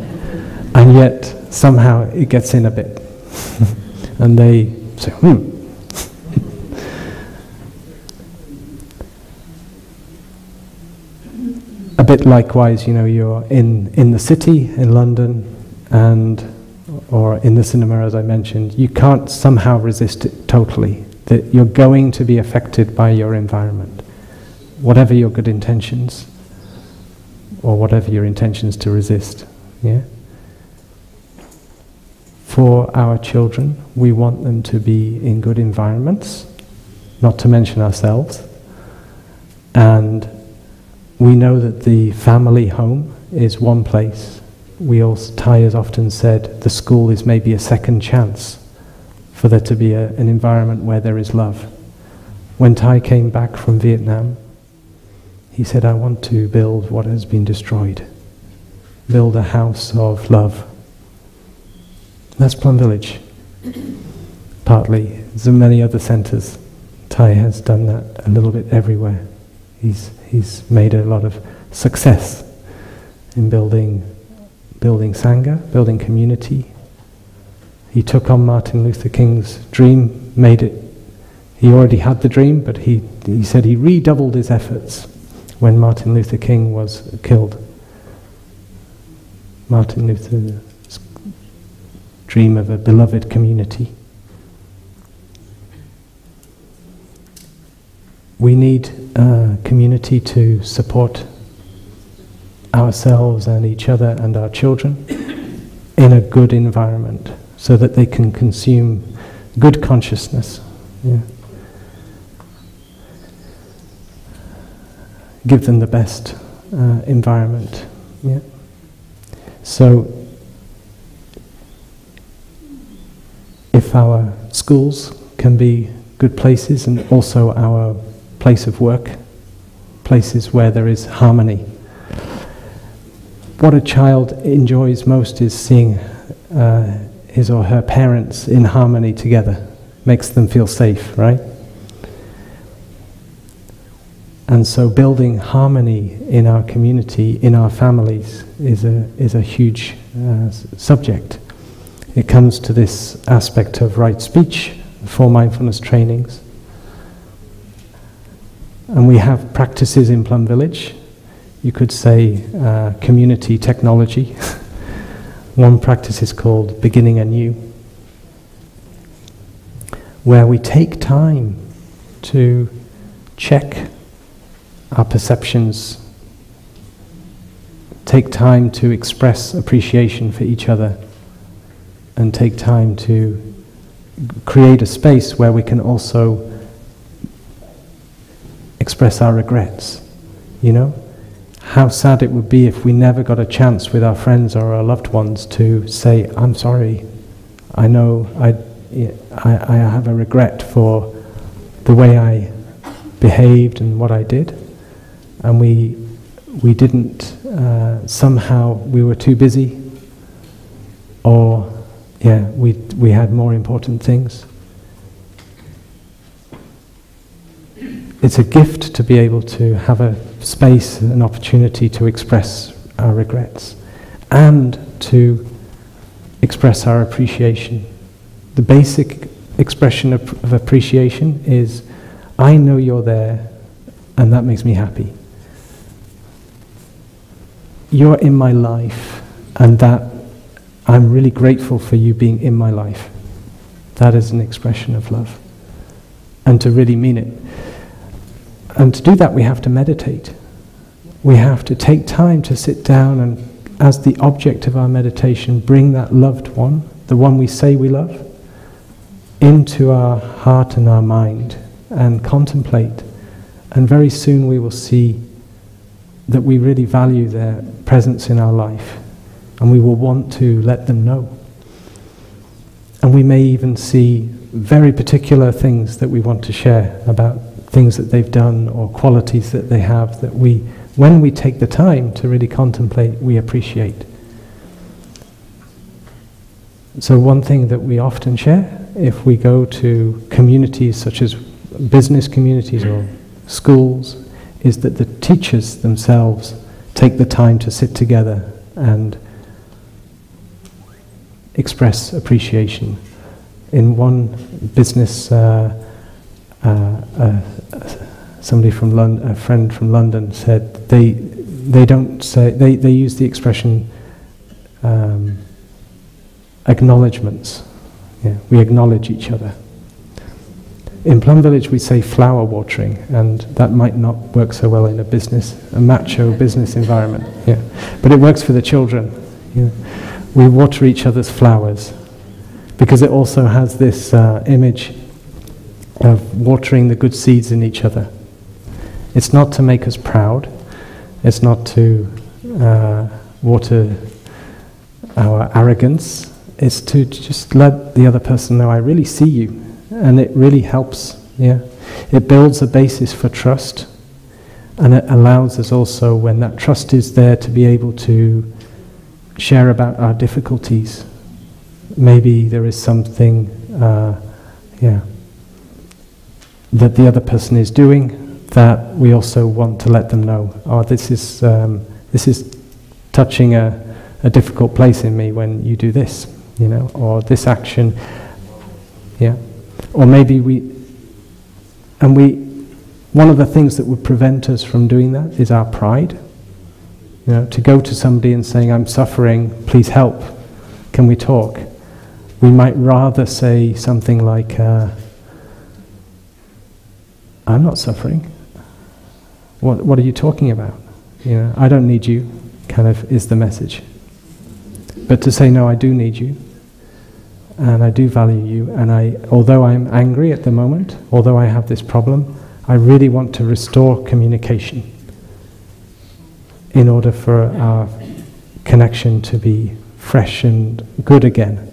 And yet somehow it gets in a bit, and they say, A bit likewise, you're in the city, in London, or in the cinema, as I mentioned. You can't somehow resist it totally. That you're going to be affected by your environment, whatever your good intentions, or whatever your intentions to resist. Yeah. For our children, we want them to be in good environments, not to mention ourselves, and we know that the family home is one place. Thai has often said the school is maybe a second chance for there to be an environment where there is love. When Thai came back from Vietnam, he said, I want to build what has been destroyed. Build a house of love. That's Plum Village. Partly. There's many other centres. Thai has done that a little bit everywhere. He's made a lot of success in building Sangha, building community. He took on Martin Luther King's dream, made it. He already had the dream, but he said he redoubled his efforts when Martin Luther King was killed. Martin Luther's dream of a beloved community. We need community to support ourselves and each other and our children in a good environment so that they can consume good consciousness. Yeah. Give them the best environment. Yeah. So if our schools can be good places, and also our place of work, places where there is harmony. What a child enjoys most is seeing his or her parents in harmony together. Makes them feel safe, right? And so building harmony in our community, in our families, is a huge subject. it comes to this aspect of right speech for mindfulness trainings. And we have practices in Plum Village. You could say community technology. One practice is called Beginning Anew, where we take time to check our perceptions, take time to express appreciation for each other, and take time to create a space where we can also express our regrets. You know, how sad it would be if we never got a chance with our friends or our loved ones to say, I'm sorry, I know I have a regret for the way I behaved and what I did, and we didn't, somehow we were too busy, or we had more important things. It's a gift to be able to have a space, an opportunity to express our regrets and to express our appreciation. The basic expression of appreciation is, I know you're there and that makes me happy. You're in my life and that I'm really grateful for you being in my life. That is an expression of love. And to really mean it. And to do that we have to meditate. We have to take time to sit down and, as the object of our meditation, bring that loved one, the one we say we love, into our heart and our mind and contemplate. And very soon we will see that we really value their presence in our life. And we will want to let them know. And we may even see very particular things that we want to share about things that they've done or qualities that they have that we, when we take the time to really contemplate, we appreciate. So one thing that we often share, if we go to communities such as business communities or schools, is that the teachers themselves take the time to sit together and express appreciation. In one business, somebody from London, a friend from London, said they don't say, they use the expression acknowledgements. Yeah, we acknowledge each other. In Plum Village we say flower watering, and that might not work so well in a macho business environment. Yeah, but it works for the children. Yeah. We water each other's flowers, because it also has this image of watering the good seeds in each other. It's not to make us proud, it's not to water our arrogance, it's to just let the other person know, I really see you, and it really helps. Yeah, it builds a basis for trust, and it allows us also, when that trust is there, to be able to share about our difficulties. Maybe there is something that the other person is doing that we also want to let them know. Oh, this is touching a difficult place in me when you do this, you know, or this action. Yeah, or maybe one of the things that would prevent us from doing that is our pride. You know, to go to somebody and saying, I'm suffering, please help, can we talk? We might rather say something like, I'm not suffering. What are you talking about? You know, I don't need you, kind of is the message. But to say, no, I do need you, and I do value you, and although I'm angry at the moment, although I have this problem, I really want to restore communication in order for our connection to be fresh and good again,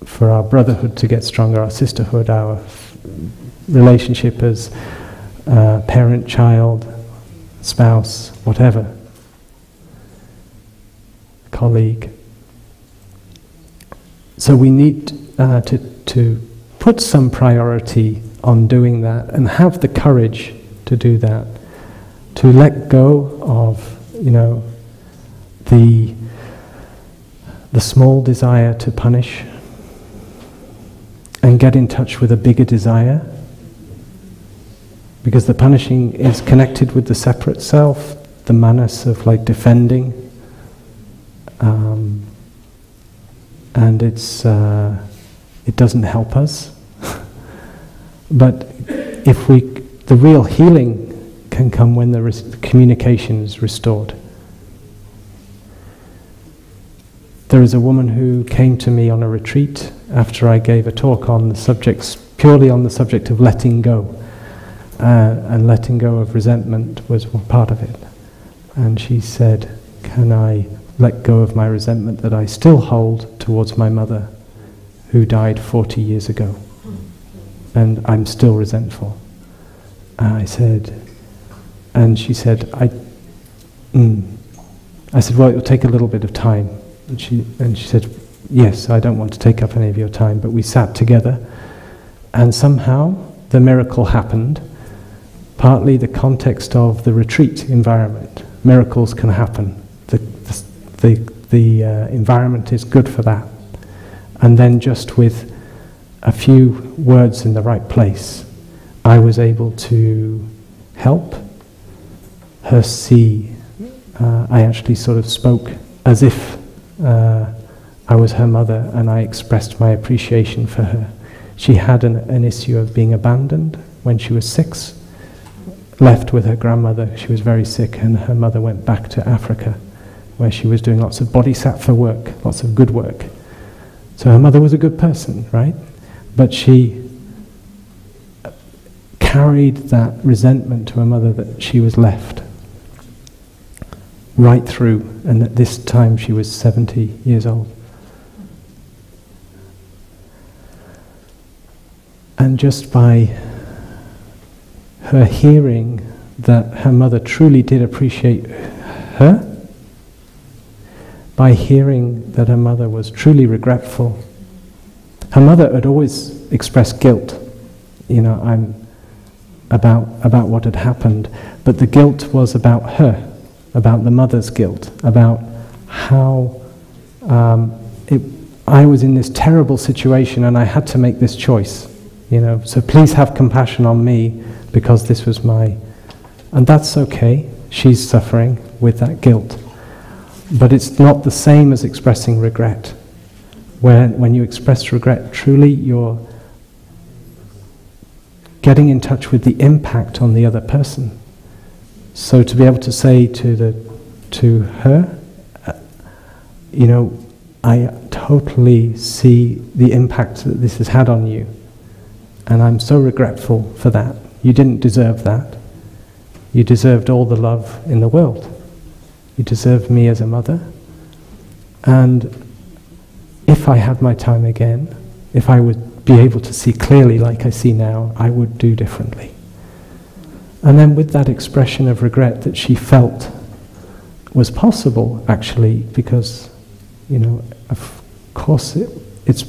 for our brotherhood to get stronger, our sisterhood, our relationship as parent, child, spouse, whatever, colleague. So we need to put some priority on doing that and have the courage to do that, to let go of, you know, the the small desire to punish and get in touch with a bigger desire, because the punishing is connected with the separate self, the manas of like defending, and it doesn't help us. But if the real healing can come when the communication is restored. There is a woman who came to me on a retreat after I gave a talk on the subjects, purely on the subject of letting go, and letting go of resentment was part of it. And she said, "Can I let go of my resentment that I still hold towards my mother, who died 40 years ago, and I'm still resentful?" I said, and she said, I said, "Well, it'll take a little bit of time." And she said, "Yes, I don't want to take up any of your time." But we sat together, and somehow the miracle happened. Partly the context of the retreat environment. Miracles can happen. The environment is good for that. And then just with a few words in the right place, I was able to help her see. I actually sort of spoke as if I was her mother, and I expressed my appreciation for her. She had an issue of being abandoned when she was 6, left with her grandmother. She was very sick, and her mother went back to Africa, where she was doing lots of bodhisattva work, lots of good work. So her mother was a good person, right? But she carried that resentment to her mother that she was left right through, and at this time she was 70 years old. And just by her hearing that her mother truly did appreciate her, by hearing that her mother was truly regretful. Her mother had always expressed guilt, about what had happened, but the guilt was about her, about the mother's guilt, about how I was in this terrible situation and I had to make this choice, so please have compassion on me because this was and that's okay, she's suffering with that guilt. But it's not the same as expressing regret. When you express regret, truly you're getting in touch with the impact on the other person. So to be able to say to her, I totally see the impact that this has had on you, and I'm so regretful for that. You didn't deserve that. You deserved all the love in the world. You deserved me as a mother. And if I had my time again, if I would be able to see clearly like I see now, I would do differently. And then with that expression of regret that she felt was possible, actually, because, of course it's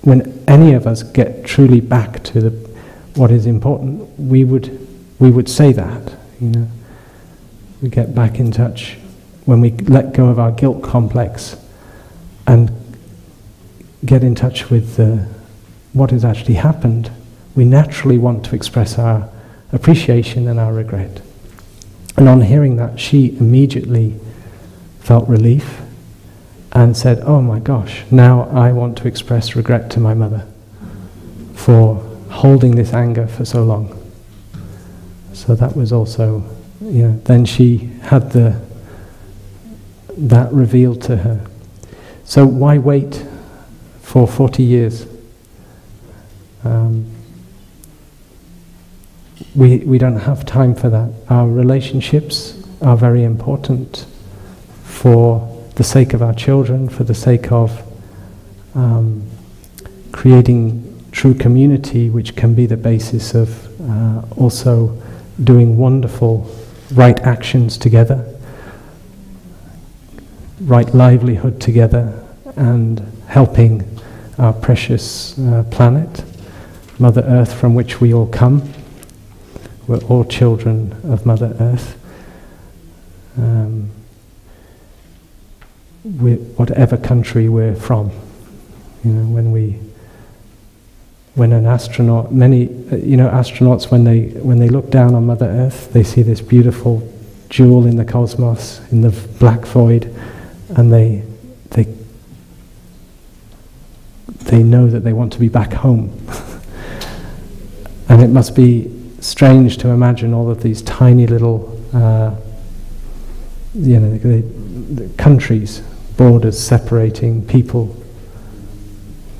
when any of us get truly back to what is important, we would say that, We get back in touch when we let go of our guilt complex and get in touch with what has actually happened. We naturally want to express our appreciation and our regret. And on hearing that, she immediately felt relief and said, "Oh my gosh, now I want to express regret to my mother for holding this anger for so long." So that was also, then she had that revealed to her. So why wait for 40 years? We don't have time for that. Our relationships are very important for the sake of our children, for the sake of creating true community, which can be the basis of also doing wonderful right actions together, right livelihood together, and helping our precious planet, Mother Earth, from which we all come. We're all children of Mother Earth. whatever country we're from. You know, when an astronaut, astronauts, when they look down on Mother Earth, they see this beautiful jewel in the cosmos, in the black void, and they know that they want to be back home. And it must be strange to imagine all of these tiny little, the countries, borders separating people.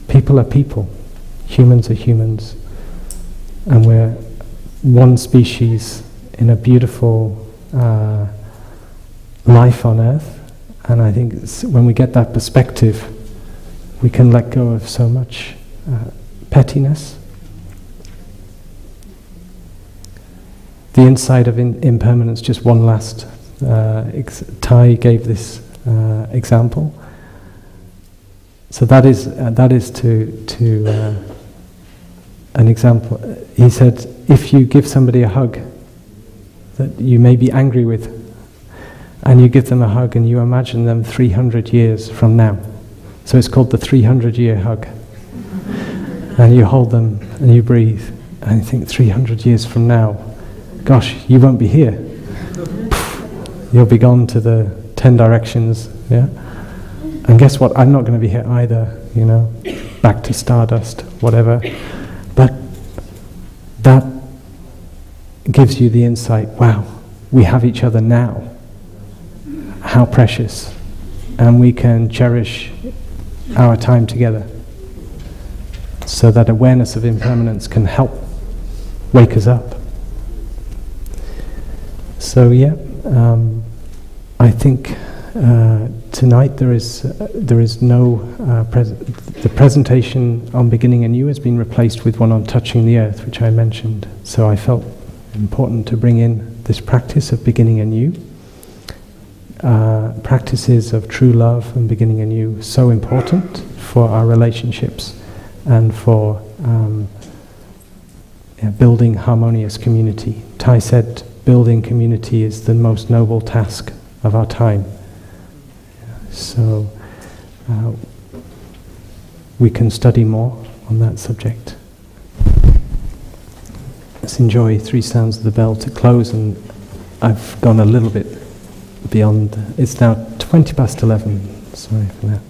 People are people. Humans are humans. And we're one species in a beautiful life on Earth. And I think when we get that perspective, we can let go of so much pettiness. The insight of impermanence, just one last, Tai gave this example. So that is an example. He said, if you give somebody a hug that you may be angry with, and you give them a hug and you imagine them 300 years from now. So it's called the 300-year hug. And you hold them and you breathe, and you think 300 years from now, gosh, you won't be here. You'll be gone to the 10 directions, yeah? And guess what? I'm not going to be here either, you know, back to stardust, whatever. But that gives you the insight, wow, we have each other now. How precious. And we can cherish our time together. So that awareness of impermanence can help wake us up. So yeah, I think tonight there is no the presentation on beginning anew has been replaced with one on touching the earth, which I mentioned. So I felt important to bring in this practice of beginning anew. Practices of true love and beginning anew, so important for our relationships and for building harmonious community. Tai said, building community is the most noble task of our time. So we can study more on that subject. Let's enjoy 3 sounds of the bell to close, and I've gone a little bit beyond. It's now 11:20. Sorry for that.